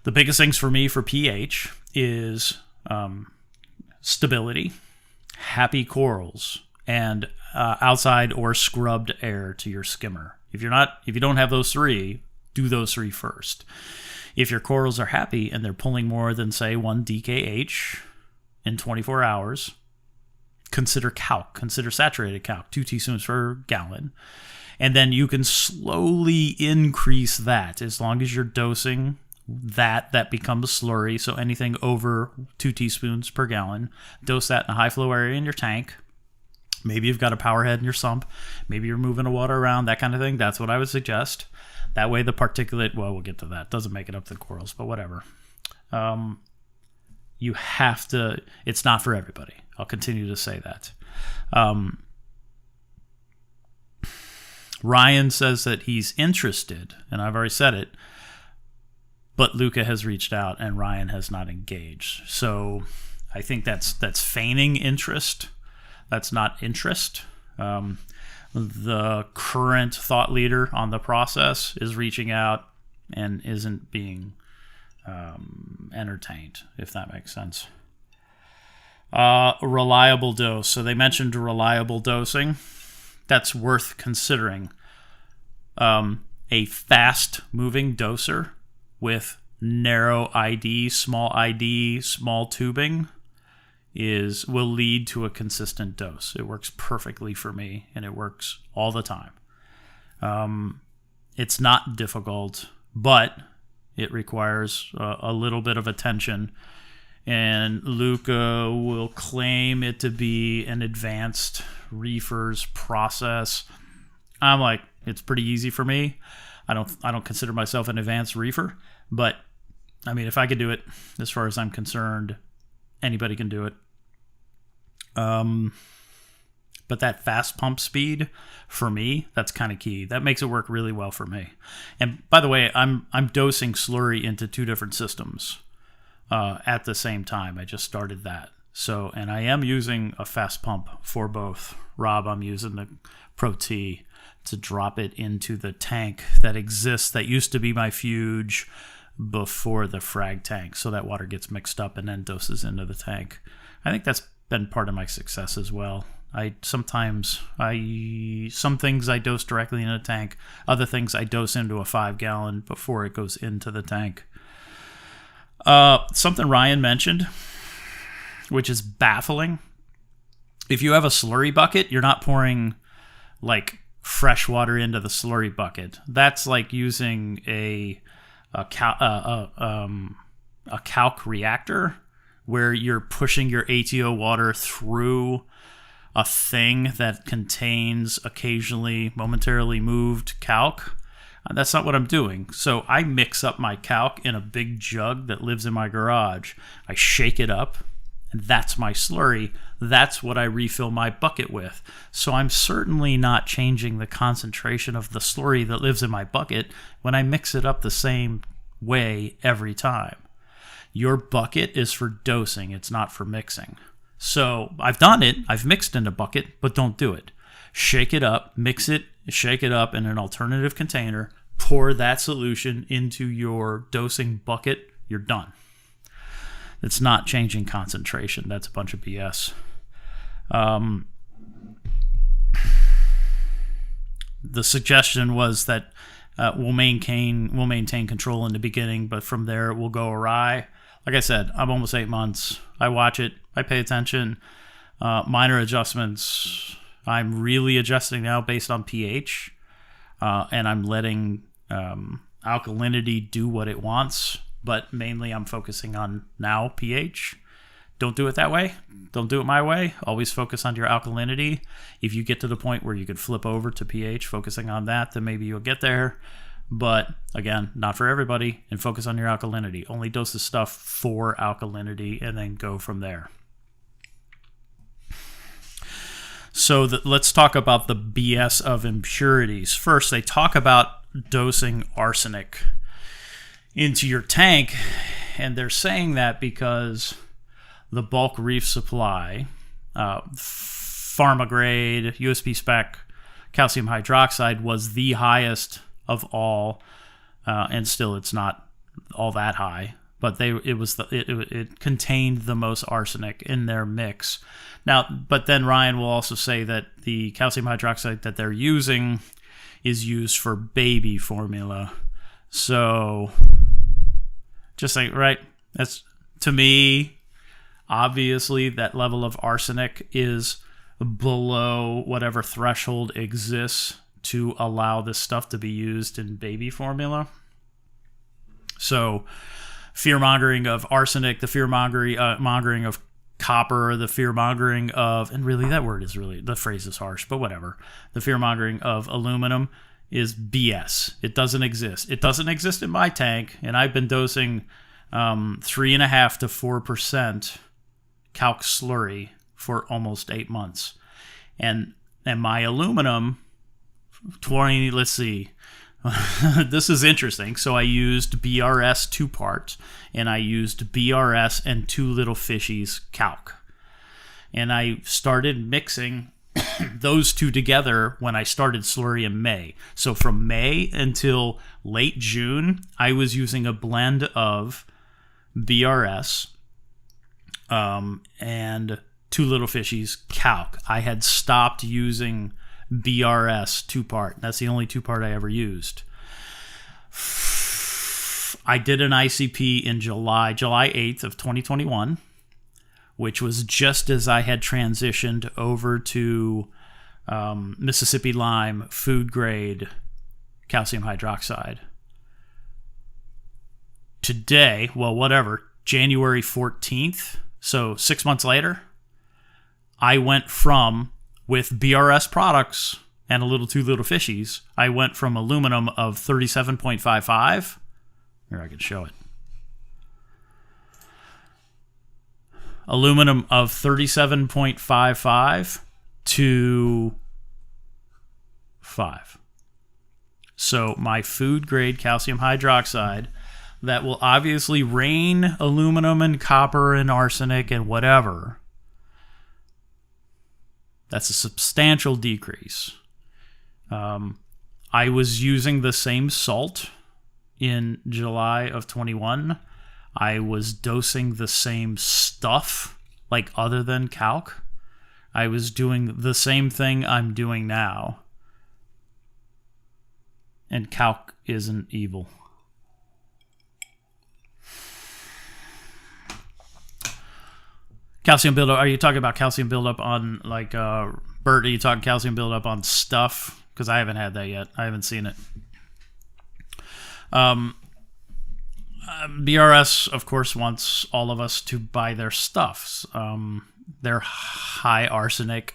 The biggest things for me for pH is stability, happy corals, and outside or scrubbed air to your skimmer. If you don't have those three, do those three first. If your corals are happy and they're pulling more than, say, 1 DKH in 24 hours, consider calc. Consider saturated calc, 2 teaspoons per gallon. And then you can slowly increase that as long as you're dosing that becomes slurry. So anything over 2 teaspoons per gallon, dose that in a high flow area in your tank. Maybe you've got a power head in your sump. Maybe you're moving the water around, that kind of thing. That's what I would suggest. That way the particulate, well, we'll get to that. Doesn't make it up to the corals, but whatever. You have to, it's not for everybody. I'll continue to say that. Ryan says that he's interested, and I've already said it, but Luca has reached out and Ryan has not engaged. So I think that's feigning interest. That's not interest. The current thought leader on the process is reaching out and isn't being entertained, if that makes sense. Reliable dose. So they mentioned reliable dosing. That's worth considering. A fast-moving doser with narrow ID, small tubing will lead to a consistent dose. It works perfectly for me, and it works all the time. It's not difficult, but it requires a little bit of attention. And Luca will claim it to be an advanced reefers process. I'm like, it's pretty easy for me. I don't consider myself an advanced reefer, but I mean, if I could do it, as far as I'm concerned, anybody can do it. But But that fast pump speed, for me, that's kind of key. That makes it work really well for me. And by the way, I'm dosing slurry into 2 different systems at the same time. I just started that. So, and I am using a fast pump for both. Rob, I'm using the Pro T to drop it into the tank that exists, that used to be my Fuge before the frag tank. So that water gets mixed up and then doses into the tank. I think that's been part of my success as well. Some things I dose directly in a tank. Other things I dose into a 5-gallon before it goes into the tank. Something Ryan mentioned, which is baffling. If you have a slurry bucket, you're not pouring like fresh water into the slurry bucket. That's like using a calc reactor, where you're pushing your ATO water through a thing that contains occasionally momentarily moved calc. That's not what I'm doing. So I mix up my calc in a big jug that lives in my garage. I shake it up, and that's my slurry. That's what I refill my bucket with. So I'm certainly not changing the concentration of the slurry that lives in my bucket when I mix it up the same way every time. Your bucket is for dosing. It's not for mixing. So I've done it. I've mixed in a bucket, but don't do it. Shake it up, mix it, shake it up in an alternative container, pour that solution into your dosing bucket. You're done. It's not changing concentration. That's a bunch of BS. The suggestion was that we'll maintain control in the beginning, but from there it will go awry. Like I said, I'm almost 8 months. I watch it. I pay attention. Minor adjustments. I'm really adjusting now based on pH, and I'm letting alkalinity do what it wants. But mainly I'm focusing on now pH. Don't do it that way. Don't do it my way. Always focus on your alkalinity. If you get to the point where you could flip over to pH, focusing on that, then maybe you'll get there. But again, not for everybody, and focus on your alkalinity. Only dose the stuff for alkalinity and then go from there. So let's talk about the BS of impurities. First, they talk about dosing arsenic into your tank, and they're saying that because the bulk reef supply, pharma grade, USP spec calcium hydroxide was the highest of all, and still it's not all that high, but it contained the most arsenic in their mix. Now, but then Ryan will also say that the calcium hydroxide that they're using is used for baby formula. So just like, right, that's, to me, obviously that level of arsenic is below whatever threshold exists to allow this stuff to be used in baby formula. So fear-mongering of arsenic, the fear-mongering of copper, the fear-mongering of, and really that word is really, the phrase is harsh, but whatever. The fear-mongering of aluminum is BS. It doesn't exist. It doesn't exist in my tank, and I've been dosing 3.5% to 4% calc slurry for almost 8 months. And my aluminum, let's see, this is interesting. So I used BRS 2-part, and I used BRS and 2 little fishies calc. And I started mixing those two together when I started slurry in May. So from May until late June, I was using a blend of BRS and 2 little fishies calc. I had stopped using BRS 2-part. That's the only 2-part I ever used. I did an ICP in July 8th of 2021, which was just as I had transitioned over to Mississippi lime food grade calcium hydroxide. Today, January 14th, so 6 months later, I went from, with BRS products and a little 2 little fishies, I went from aluminum of 37.55. Here, I can show it. Aluminum of 37.55 to 5. So my food grade calcium hydroxide that will obviously rain aluminum and copper and arsenic and whatever, that's a substantial decrease. I was using the same salt in July of 21. I was dosing the same stuff, like other than calc. I was doing the same thing I'm doing now. And calc isn't evil. Calcium buildup. Are you talking about calcium buildup on, like, Bert, are you talking calcium buildup on stuff? Because I haven't had that yet. I haven't seen it. BRS, of course, wants all of us to buy their stuffs. Their high arsenic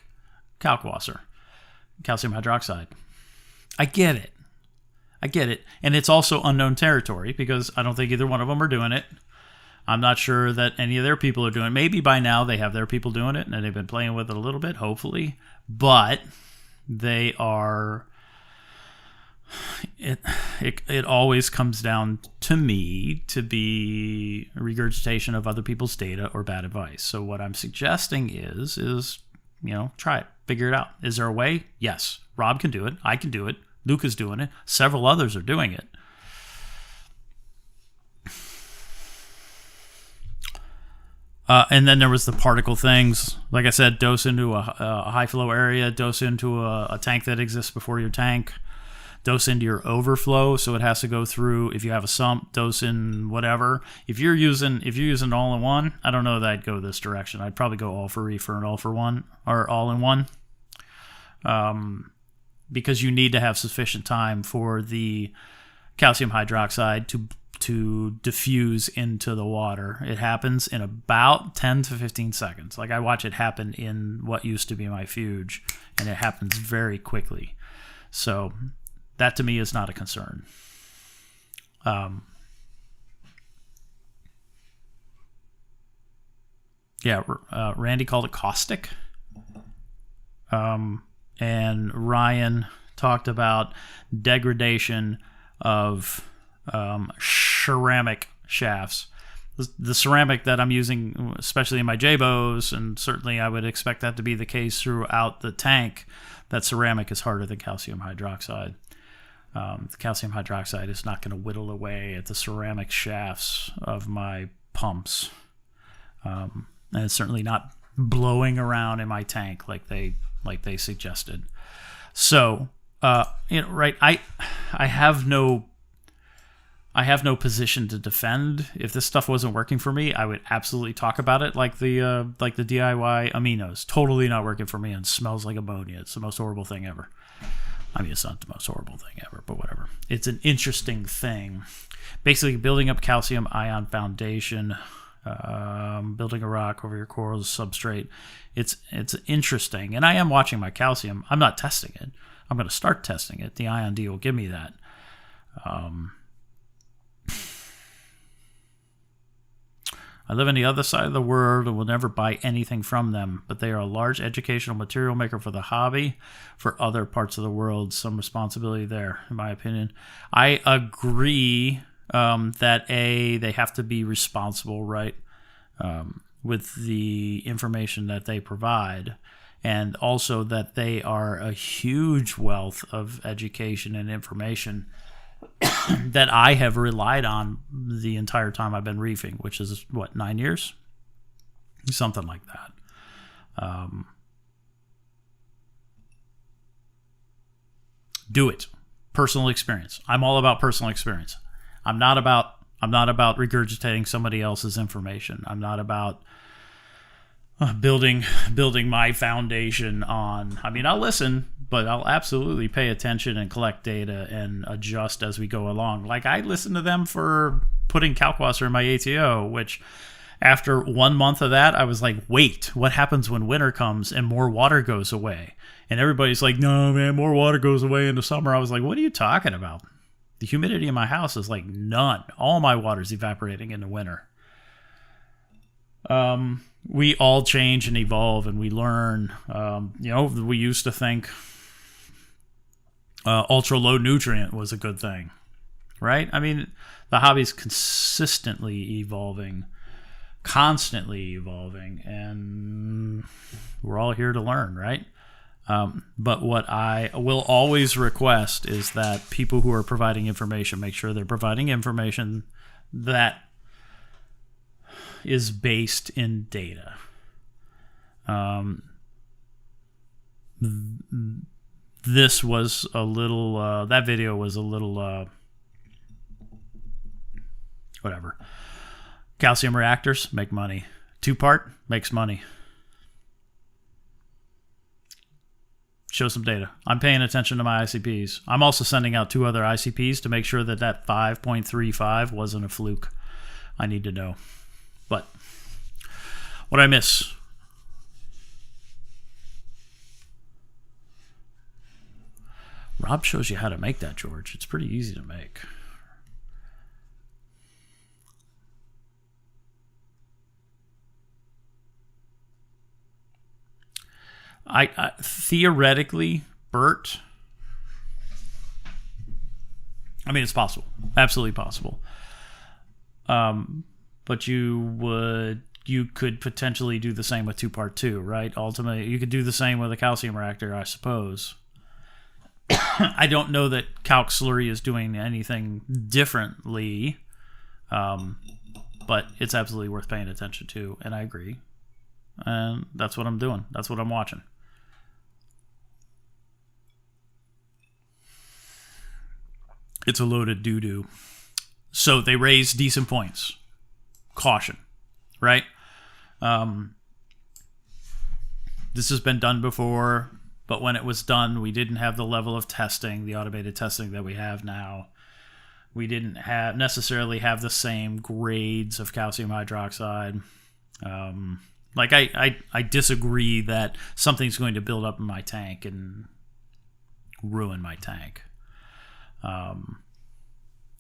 kalkwasser, calcium hydroxide. I get it. And it's also unknown territory because I don't think either one of them are doing it. I'm not sure that any of their people are doing it. Maybe by now they have their people doing it and they've been playing with it a little bit, hopefully. But they are... It always comes down to me to be regurgitation of other people's data or bad advice. So what I'm suggesting is try it. Figure it out. Is there a way? Yes. Rob can do it. I can do it. Luke is doing it. Several others are doing it. And then there was the particle things. Like I said, dose into a high flow area, dose into a tank that exists before your tank, dose into your overflow, so it has to go through. If you have a sump, dose in whatever. If you're using all in one, I don't know that I'd go this direction. I'd probably go all for reefer and all for one, or all in one. Because you need to have sufficient time for the calcium hydroxide to diffuse into the water. It happens in about 10 to 15 seconds. Like, I watch it happen in what used to be my fuge, and it happens very quickly. So that to me is not a concern. Randy called it caustic. And Ryan talked about degradation of ceramic shafts. The ceramic that I'm using, especially in my J-bows, and certainly I would expect that to be the case throughout the tank, that ceramic is harder than calcium hydroxide. The calcium hydroxide is not going to whittle away at the ceramic shafts of my pumps. And it's certainly not blowing around in my tank like they suggested. So, right, I have no position to defend. If this stuff wasn't working for me, I would absolutely talk about it, like the DIY aminos. Totally not working for me and smells like ammonia. It's the most horrible thing ever. I mean, it's not the most horrible thing ever, but whatever. It's an interesting thing. Basically, building up calcium ion foundation, building a rock over your corals substrate. It's interesting, and I am watching my calcium. I'm not testing it. I'm going to start testing it. The Ion D will give me that. I live on the other side of the world and will never buy anything from them, but they are a large educational material maker for the hobby. For other parts of the world, some responsibility there, in my opinion. I agree that they have to be responsible, right, with the information that they provide, and also that they are a huge wealth of education and information that I have relied on the entire time I've been reefing, which is, 9 years? Something like that. Do it. Personal experience. I'm all about personal experience. I'm not about regurgitating somebody else's information. I'm not about building my foundation on... I mean, I'll listen, but I'll absolutely pay attention and collect data and adjust as we go along. Like, I listened to them for putting kalkwasser in my ATO, which after 1 month of that, I was like, wait, what happens when winter comes and more water goes away? And everybody's like, no, man, more water goes away in the summer. I was like, what are you talking about? The humidity in my house is like none. All my water's evaporating in the winter. We all change and evolve, and we learn. We used to think ultra low nutrient was a good thing, right? I mean, the hobby's consistently evolving, constantly evolving, and we're all here to learn, right? But what I will always request is that people who are providing information make sure they're providing information that is based in data. This was a little, that video was a little, whatever. Calcium reactors make money. 2-part makes money. Show some data. I'm paying attention to my ICPs. I'm also sending out 2 other ICPs to make sure that 5.35 wasn't a fluke. I need to know. But what I miss? Rob shows you how to make that, George. It's pretty easy to make. I theoretically, Bert, I mean, it's possible. Absolutely possible. But you could potentially do the same with 2-part 2, right? Ultimately, you could do the same with a calcium reactor, I suppose. I don't know that calc slurry is doing anything differently, but it's absolutely worth paying attention to, and I agree. And that's what I'm doing. That's what I'm watching. It's a loaded doo-doo. So they raise decent points. Caution, right? This has been done before, but when it was done, we didn't have the level of testing, the automated testing that we have now. We didn't necessarily have the same grades of calcium hydroxide. I disagree that something's going to build up in my tank and ruin my tank.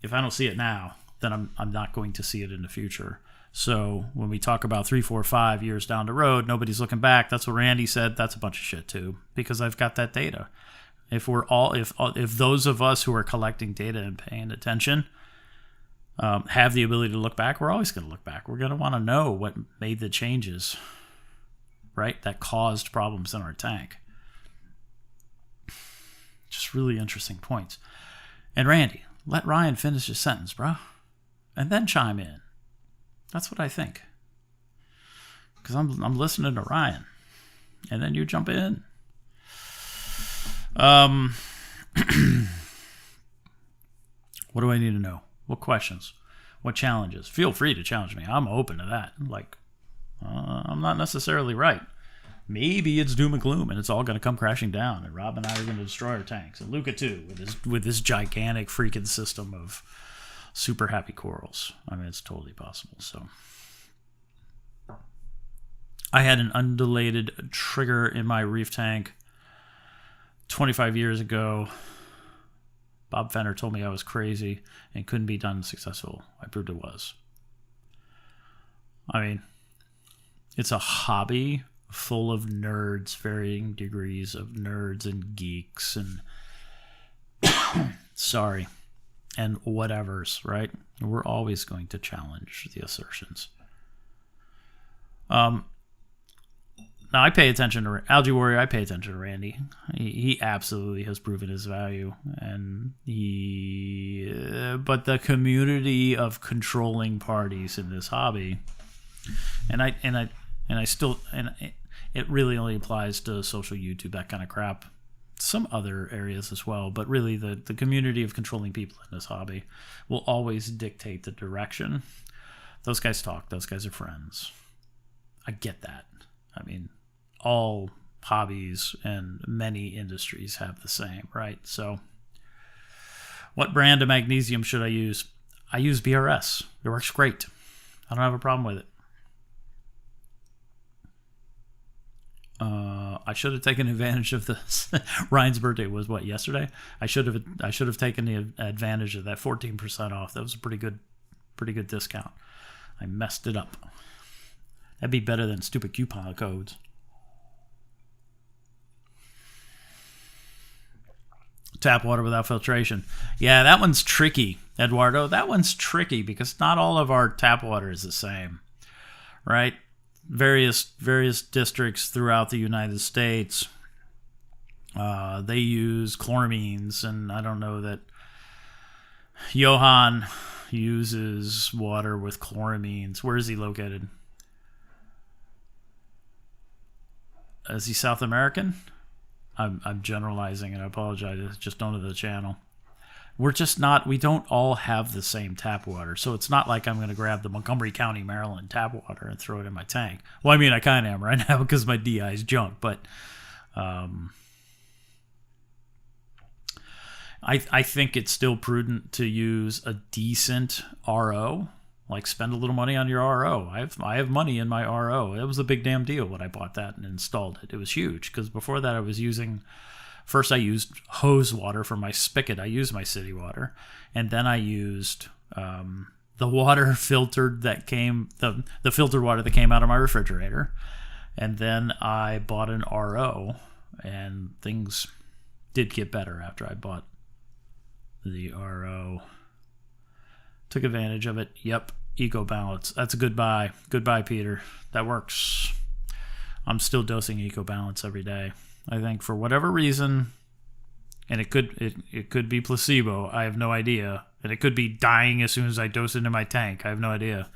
If I don't see it now, then I'm not going to see it in the future. So when we talk about 3, 4, 5 years down the road, nobody's looking back. That's what Randy said. That's a bunch of shit too, because I've got that data. If those of us who are collecting data and paying attention have the ability to look back, we're always going to look back. We're going to want to know what made the changes, right, that caused problems in our tank. Just really interesting points. And Randy, let Ryan finish his sentence, bro, and then chime in. That's what I think. Because I'm listening to Ryan, and then you jump in. What do I need to know? What questions? What challenges? Feel free to challenge me. I'm open to that. I'm not necessarily right. Maybe it's doom and gloom, and it's all going to come crashing down, and Rob and I are going to destroy our tanks. And Luca too, with this gigantic freaking system of super happy corals. I mean, it's totally possible. So, I had an undulated trigger in my reef tank 25 years ago. Bob Fenner told me I was crazy and couldn't be done successful. I proved it was. I mean, it's a hobby full of nerds, varying degrees of nerds and geeks and sorry, and whatevers, right? We're always going to challenge the assertions. Now I pay attention to Algae Warrior. I pay attention to Randy. He absolutely has proven his value, and but the community of controlling parties in this hobby, it really only applies to social YouTube, that kind of crap. Some other areas as well, but really the community of controlling people in this hobby will always dictate the direction. Those guys talk. Those guys are friends. I get that. I mean, all hobbies and many industries have the same, right? So what brand of magnesium should I use? I use BRS. It works great. I don't have a problem with it. I should have taken advantage of this. Ryan's birthday was what, yesterday? I should have taken the advantage of that 14% off. That was a pretty good discount. I messed it up. That'd be better than stupid coupon codes. Tap water without filtration. Yeah, that one's tricky, Eduardo. That one's tricky because not all of our tap water is the same, right? Various districts throughout the United States, they use chloramines, and I don't know that Johan uses water with chloramines. Where is he located? Is he South American? I'm generalizing, and I apologize. I just don't know the channel. We're just not, we don't all have the same tap water. So it's not like I'm going to grab the Montgomery County, Maryland tap water and throw it in my tank. Well, I mean, I kind of am right now because my DI is junk, but I think it's still prudent to use a decent RO. Like, spend a little money on your RO. I have money in my RO. It was a big damn deal when I bought that and installed it. It was huge because before that I was using, first I used hose water for my spigot. I used my city water. And then I used the water filtered that came, the filtered water that came out of my refrigerator. And then I bought an RO, and things did get better after I bought the RO. Took advantage of it. Yep. Eco Balance. That's a good buy. Good buy, Peter. That works. I'm still dosing Eco Balance every day. I think for whatever reason, and it could be placebo. I have no idea. And it could be dying as soon as I dose into my tank. I have no idea.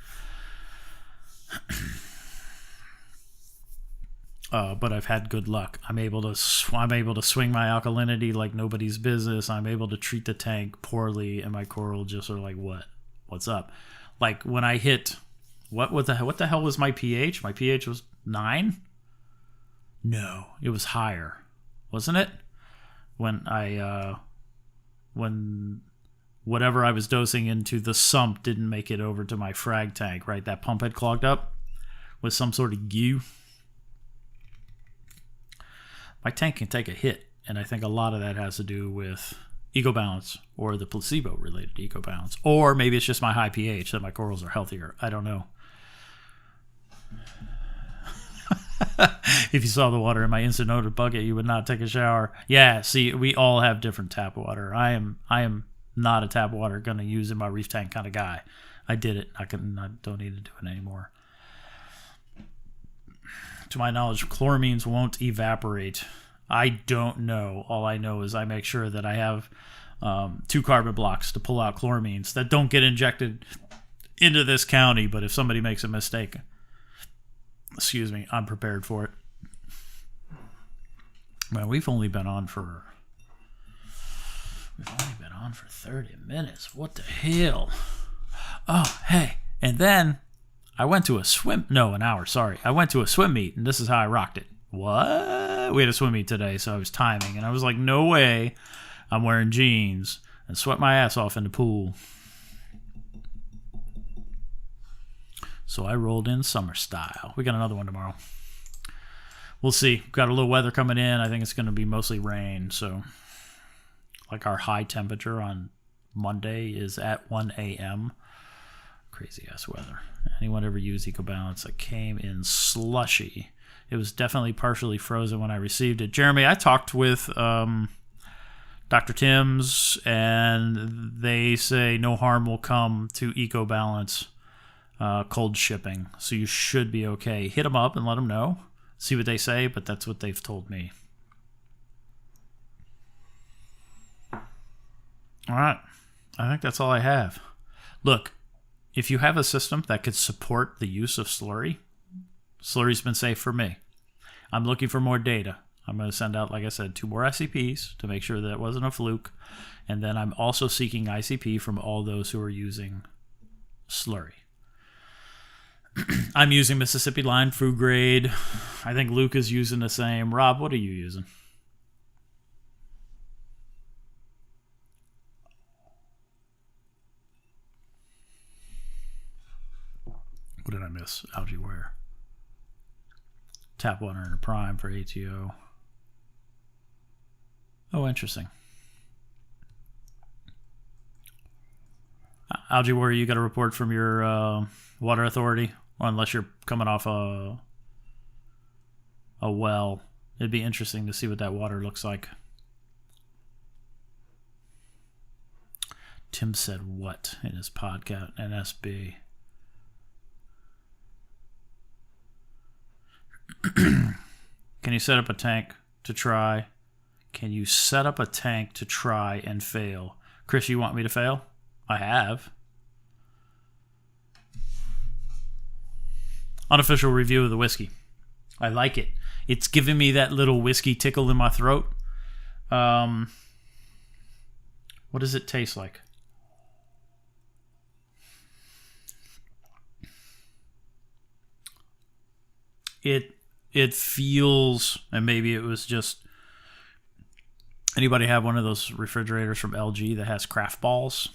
But I've had good luck. I'm able to swing my alkalinity like nobody's business. I'm able to treat the tank poorly, and my coral just are like, what's up? Like when I hit, what the hell was my pH? My pH was 9? No, it was higher, wasn't it? When whatever I was dosing into the sump didn't make it over to my frag tank, right? That pump had clogged up with some sort of goo. My tank can take a hit, and I think a lot of that has to do with Eco Balance or the placebo-related Eco Balance. Or maybe it's just my high pH that my corals are healthier. I don't know. If you saw the water in my instant odor bucket, you would not take a shower. Yeah, see, we all have different tap water. I am not a tap water going to use in my reef tank kind of guy. I did it. I don't need to do it anymore. To my knowledge, chloramines won't evaporate. I don't know. All I know is I make sure that I have 2 carbon blocks to pull out chloramines that don't get injected into this county. But if somebody makes a mistake, excuse me, I'm prepared for it. Man, we've only been on for 30 minutes. What the hell? Oh, hey. And then I went to an hour, sorry. I went to a swim meet, and this is how I rocked it. What? We had a swim meet today, so I was timing, and I was like, no way I'm wearing jeans and sweat my ass off in the pool. So I rolled in summer style. We got another one tomorrow. We'll see. Got a little weather coming in. I think it's going to be mostly rain, so like our high temperature on Monday is at 1 a.m. Crazy ass weather. Anyone ever use Eco Balance? That came in slushy. It was definitely partially frozen when I received it. Jeremy, I talked with Dr. Timms, and they say no harm will come to Eco Balance cold shipping. So you should be okay. Hit them up and let them know. See what they say, but that's what they've told me. All right. I think that's all I have. Look, if you have a system that could support the use of slurry, slurry's been safe for me. I'm looking for more data. I'm going to send out, like I said, 2 more ICPs to make sure that it wasn't a fluke. And then I'm also seeking ICP from all those who are using slurry. I'm using Mississippi line food grade. I think Luke is using the same. Rob, what are you using? What did I miss? Algae ware. Tap water and a prime for ATO. Oh, interesting. Algae ware, you got a report from your water authority Or unless you're coming off a well. It'd be interesting to see what that water looks like. Tim said what in his podcast? NSB. Can you set up a tank to try? Can you set up a tank to try and fail? Chris, you want me to fail? I have. Unofficial review of the whiskey. I like it. It's giving me that little whiskey tickle in my throat. What does it taste like? It feels, and maybe it was just, anybody have one of those refrigerators from LG that has craft balls?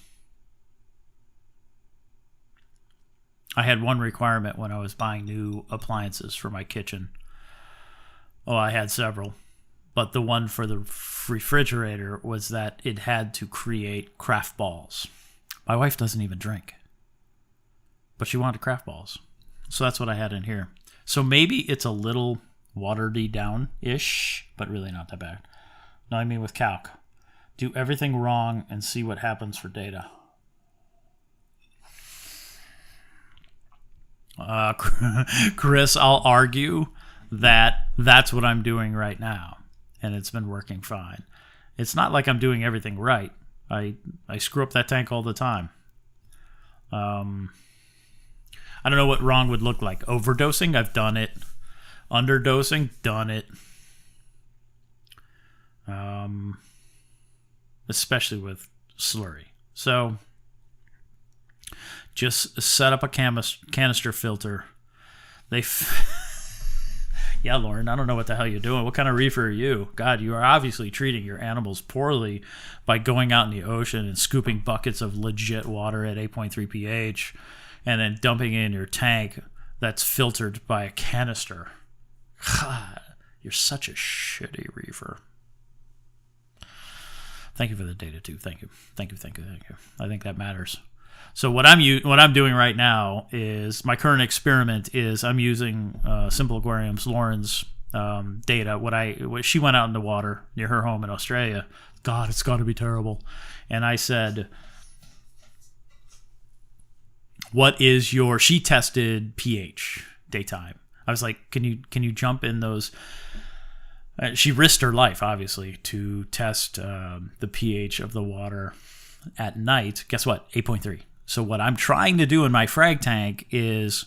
I had one requirement when I was buying new appliances for my kitchen. Oh, I had several. But the one for the refrigerator was that it had to create craft balls. My wife doesn't even drink, but she wanted craft balls. So that's what I had in here. So maybe it's a little watered down-ish, but really not that bad. No, I mean with calc. Do everything wrong and see what happens for data. Chris, I'll argue that that's what I'm doing right now, and it's been working fine. It's not like I'm doing everything right. I screw up that tank all the time. I don't know what wrong would look like. Overdosing, I've done it. Underdosing, done it. Especially with slurry. So just set up a canister filter. Yeah, Lauren, I don't know what the hell you're doing. What kind of reefer are you? God, you are obviously treating your animals poorly by going out in the ocean and scooping buckets of legit water at 8.3 pH and then dumping it in your tank that's filtered by a canister. God, you're such a shitty reefer. Thank you for the data, too. Thank you. I think that matters. So what I'm doing right now is, my current experiment is I'm using Simple Aquarium's Lauren's data. What she went out in the water near her home in Australia. God, it's got to be terrible. And I said, what is your? She tested pH daytime. I was like, can you jump in those? She risked her life, obviously, to test the pH of the water at night. Guess what? 8.3. So what I'm trying to do in my frag tank is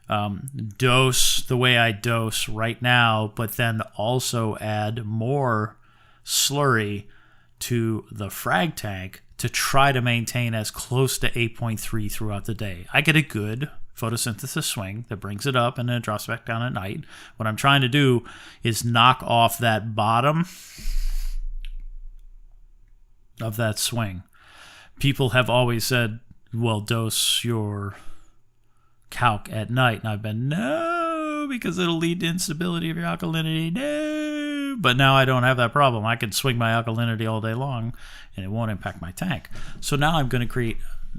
dose the way I dose right now, but then also add more slurry to the frag tank to try to maintain as close to 8.3 throughout the day. I get a good photosynthesis swing that brings it up and then it drops back down at night. What I'm trying to do is knock off that bottom of that swing. People have always said, well, dose your calc at night. And I've been, no, because it'll lead to instability of your alkalinity. No. But now I don't have that problem. I can swing my alkalinity all day long and it won't impact my tank. So now I'm going to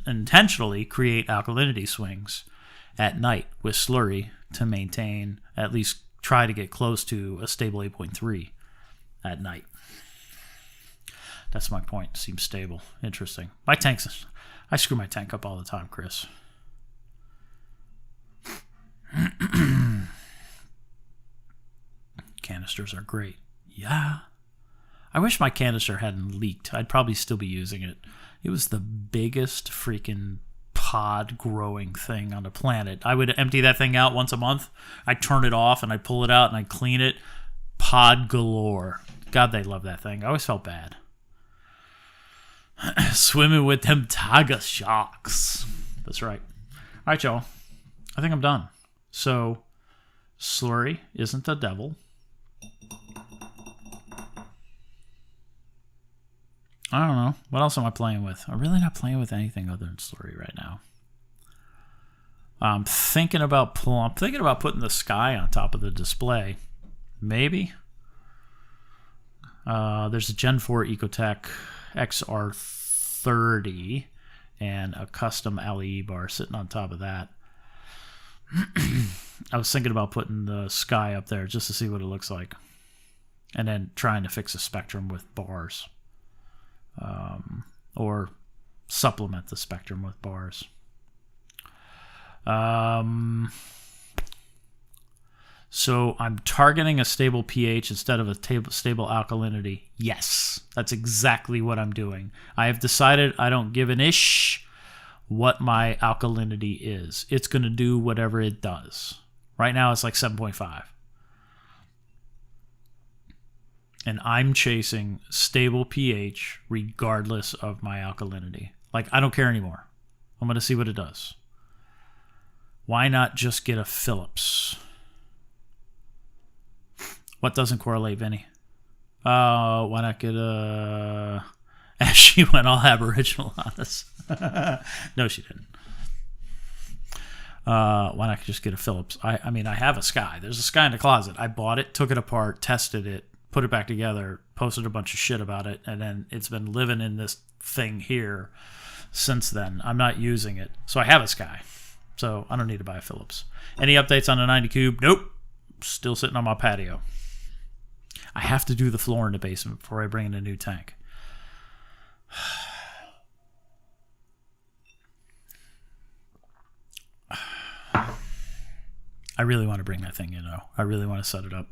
intentionally create alkalinity swings at night with slurry to maintain, at least try to get close to a stable 8.3 at night. That's my point. Seems stable. Interesting. My tanks, I screw my tank up all the time, Chris. Canisters are great. Yeah. I wish my canister hadn't leaked. I'd probably still be using it. It was the biggest freaking pod growing thing on the planet. I would empty that thing out once a month. I'd turn it off and I'd pull it out and I'd clean it. Pod galore. God, they love that thing. I always felt bad. Swimming with them tiger sharks. That's right. All right, y'all. I think I'm done. So, slurry isn't the devil. I don't know. What else am I playing with? I'm really not playing with anything other than slurry right now. I'm thinking about putting the sky on top of the display. Maybe. There's a Gen 4 Ecotech XR30 and a custom LE bar sitting on top of that. I was thinking about putting the sky up there just to see what it looks like. And then trying to fix a spectrum with bars. Or supplement the spectrum with bars. So I'm targeting a stable pH instead of a stable alkalinity. Yes, that's exactly what I'm doing. I have decided I don't give an ish what my alkalinity is. It's going to do whatever it does. Right now it's like 7.5. And I'm chasing stable pH regardless of my alkalinity. Like, I don't care anymore. I'm going to see what it does. Why not just get a Phillips? What doesn't correlate, Vinny? Why not get a... She went all Aboriginal on us. No, she didn't. Why not just get a Phillips? I mean, I have a Sky. There's a Sky in the closet. I bought it, took it apart, tested it, put it back together, posted a bunch of shit about it, and then it's been living in this thing here since then. I'm not using it. So I have a Sky. So I don't need to buy a Phillips. Any updates on the 90 cube? Nope. Still sitting on my patio. I have to do the floor in the basement before I bring in a new tank. I really want to bring that thing in, though. I really want to set it up.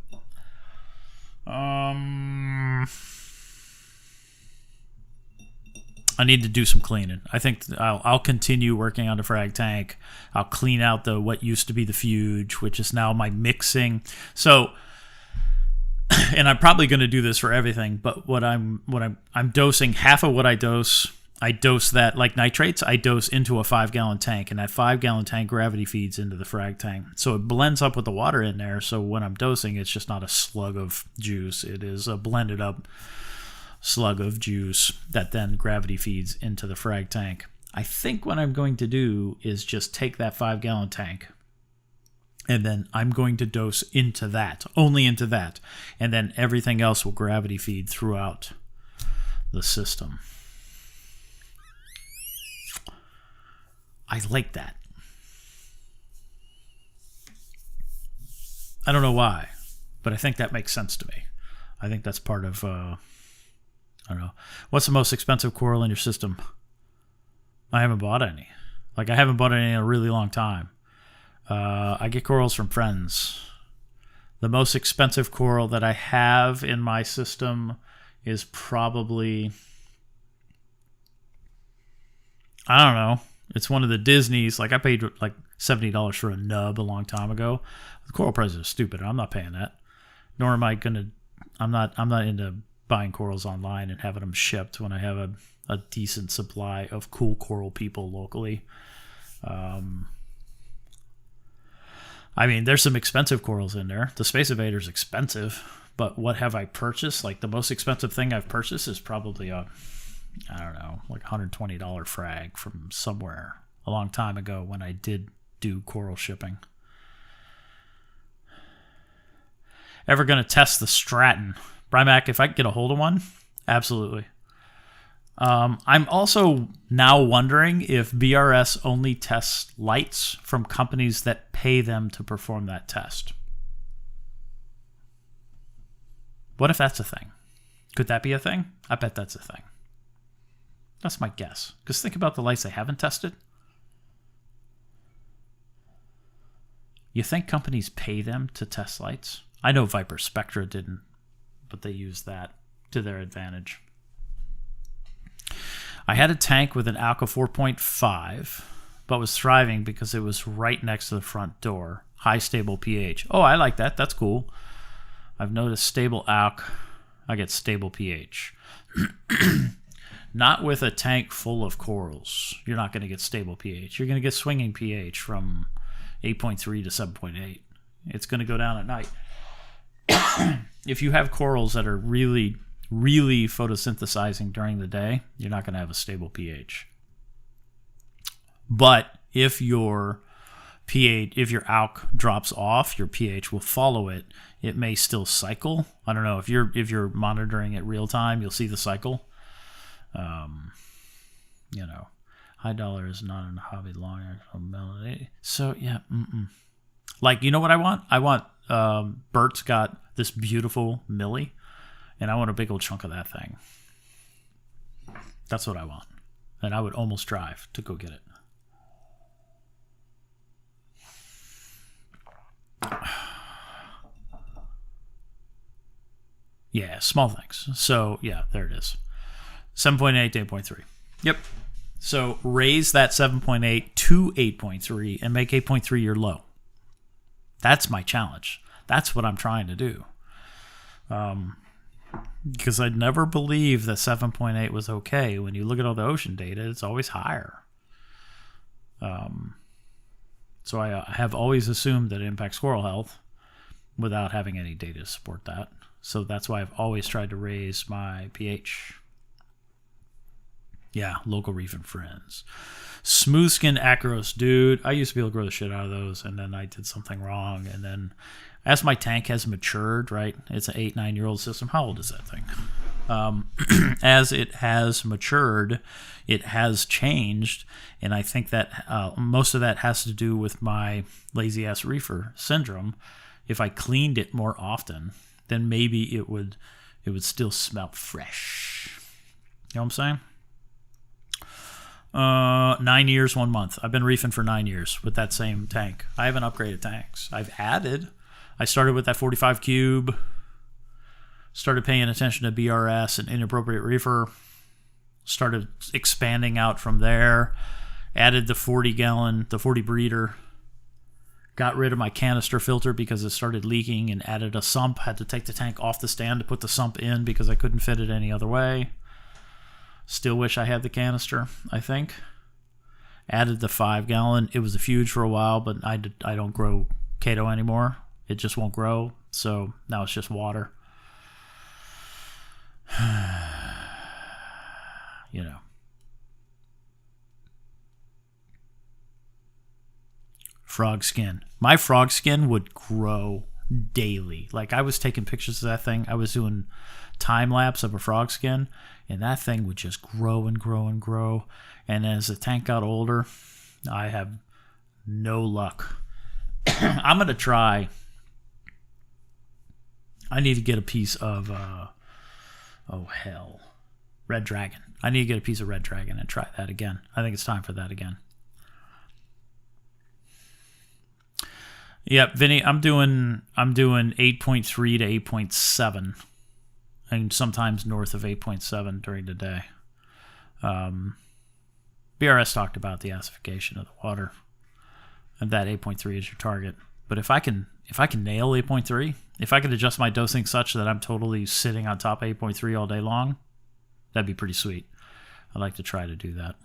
I need to do some cleaning. I think I'll continue working on the frag tank. I'll clean out what used to be the fuge, which is now my mixing. So, and I'm probably going to do this for everything. But I'm dosing half of what I dose. I dose that like nitrates. I dose into a 5-gallon tank, and that 5-gallon tank gravity feeds into the frag tank. So it blends up with the water in there. So when I'm dosing, it's just not a slug of juice. It is a blended up slug of juice that then gravity feeds into the frag tank. I think what I'm going to do is just take that 5-gallon tank, and then I'm going to dose into that, only into that, and then everything else will gravity feed throughout the system. I like that. I don't know why, but I think that makes sense to me. I think that's part of I don't know. What's the most expensive coral in your system? I haven't bought any. Like, I haven't bought any in a really long time. I get corals from friends. The most expensive coral that I have in my system is probably... I don't know. It's one of the Disneys. Like, I paid like $70 for a nub a long time ago. The coral prices are stupid. I'm not paying that. Nor am I going to... I'm not into buying corals online and having them shipped when I have a decent supply of cool coral people locally. I mean, there's some expensive corals in there. The Space Invader's expensive, but what have I purchased? Like, the most expensive thing I've purchased is probably like $120 frag from somewhere a long time ago when I did do coral shipping. Ever going to test the Stratton? Brymac, if I could get a hold of one, absolutely. I'm also now wondering if BRS only tests lights from companies that pay them to perform that test. What if that's a thing? Could that be a thing? I bet that's a thing. That's my guess. Because think about the lights they haven't tested. You think companies pay them to test lights? I know Viper Spectra didn't, but they used that to their advantage. I had a tank with an Alka 4.5, but was thriving because it was right next to the front door. High stable pH. Oh, I like that. That's cool. I've noticed stable alk. I get stable pH. Not with a tank full of corals. You're not going to get stable pH. You're going to get swinging pH from 8.3 to 7.8. It's going to go down at night. If you have corals that are really, really photosynthesizing during the day, you're not going to have a stable pH. But if your alk drops off, your pH will follow it. It may still cycle. I don't know if you're monitoring it real time, you'll see the cycle. High dollar is not in a hobby long. So yeah, like, you know what I want? I want Bert's got this beautiful Millie, and I want a big old chunk of that thing. That's what I want, and I would almost drive to go get it. Yeah, small things. So yeah, there it is. 7.8 to 8.3. Yep. So raise that 7.8 to 8.3 and make 8.3 your low. That's my challenge. That's what I'm trying to do. Because I'd never believed that 7.8 was okay. When you look at all the ocean data, it's always higher. So I have always assumed that it impacts coral health without having any data to support that. So that's why I've always tried to raise my pH. Yeah, local reef and friends. Smooth skin acros, dude. I used to be able to grow the shit out of those, and then I did something wrong. And then as my tank has matured, right? It's an 8-9-year-old system. How old is that thing? As it has matured, it has changed. And I think that most of that has to do with my lazy ass reefer syndrome. If I cleaned it more often, then maybe it would still smell fresh. You know what I'm saying? 9 years, 1 month. I've been reefing for 9 years with that same tank. I haven't upgraded tanks. I started with that 45 cube, started paying attention to BRS and inappropriate reefer, started expanding out from there, added the 40 breeder, got rid of my canister filter because it started leaking, and added a sump. Had to take the tank off the stand to put the sump in because I couldn't fit it any other way. Still wish I had the canister, I think. Added the 5-gallon. It was a fuge for a while, but I don't grow Cato anymore. It just won't grow, so now it's just water. You know. Frog skin. My frog skin would grow daily. Like, I was taking pictures of that thing. I was doing time lapse of a frog skin, and that thing would just grow and grow and grow. And as the tank got older, I have no luck. I'm gonna try. I need to get a piece of Red Dragon. I need to get a piece of Red Dragon and try that again. I think it's time for that again. Yep, Vinny, I'm doing 8.3 to 8.7, and sometimes north of 8.7 during the day. BRS talked about the acidification of the water, and that 8.3 is your target. But if I can nail 8.3, if I can adjust my dosing such that I'm totally sitting on top of 8.3 all day long, that'd be pretty sweet. I'd like to try to do that.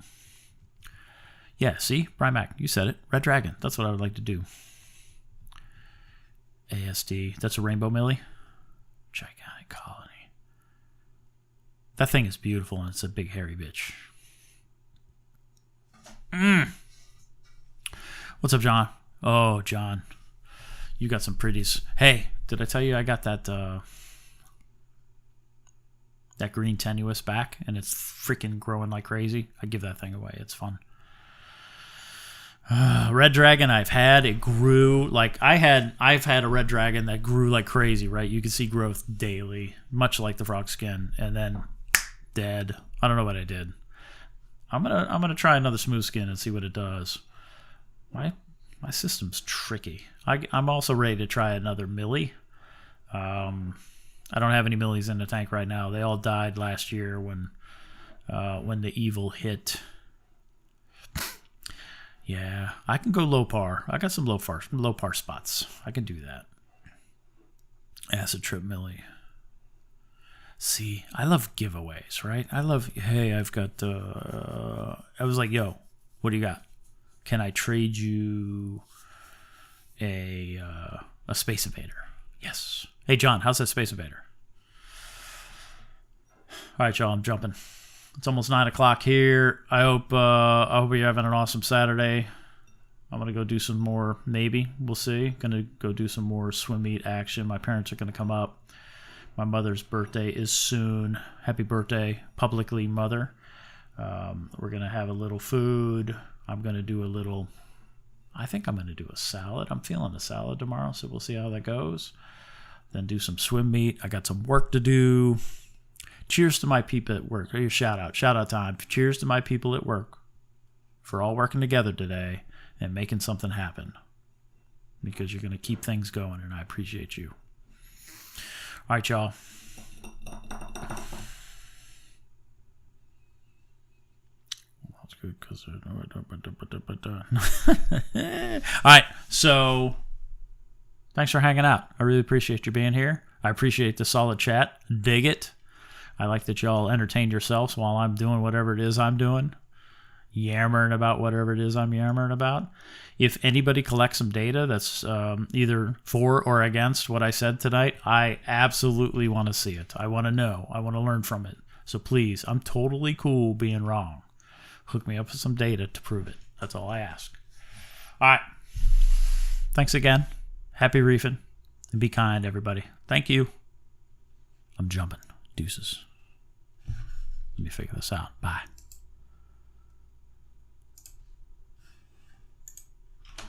Yeah, see, Brian Mac, you said it. Red Dragon. That's what I would like to do. ASD. That's a rainbow millie. Gigantic colony. That thing is beautiful, and it's a big hairy bitch. What's up, John? Oh, John. You got some pretties. Hey, did I tell you I got that green tenuous back, and it's freaking growing like crazy? I give that thing away. It's fun. Red Dragon I've had, it grew like I've had a Red Dragon that grew like crazy, right? You can see growth daily, much like the frog skin, and then dead. I don't know what I did. I'm gonna try another smooth skin and see what it does. My system's tricky. I'm also ready to try another millie. I don't have any millies in the tank right now. They all died last year when the evil hit. Yeah, I can go low par. I got some low par spots. I can do that. Acid trip millie. See, I love giveaways, right? Hey, I've got I was like, yo, what do you got? Can I trade you a Space Invader? Yes. Hey, John, how's that Space Invader? All right, y'all, I'm jumping. It's almost 9 o'clock here. I hope you're having an awesome Saturday. I'm gonna go do some more. Maybe we'll see. Gonna go do some more swim meet action. My parents are gonna come up. My mother's birthday is soon. Happy birthday, publicly, mother. We're going to have a little food. I'm going to do a little, I think I'm going to do a salad. I'm feeling a salad tomorrow, so we'll see how that goes. Then do some swim meet. I got some work to do. Cheers to my people at work. Here's shout out time. Cheers to my people at work for all working together today and making something happen, because you're going to keep things going, and I appreciate you. All right, y'all. That's good because all right, so thanks for hanging out. I really appreciate you being here. I appreciate the solid chat. Dig it. I like that y'all entertain yourselves while I'm doing whatever it is I'm doing, yammering about whatever it is I'm yammering about. If anybody collects some data that's either for or against what I said tonight, I absolutely want to see it. I want to know. I want to learn from it. So please, I'm totally cool being wrong. Hook me up with some data to prove it. That's all I ask. All right. Thanks again. Happy reefing. And be kind, everybody. Thank you. I'm jumping. Deuces. Let me figure this out. Bye.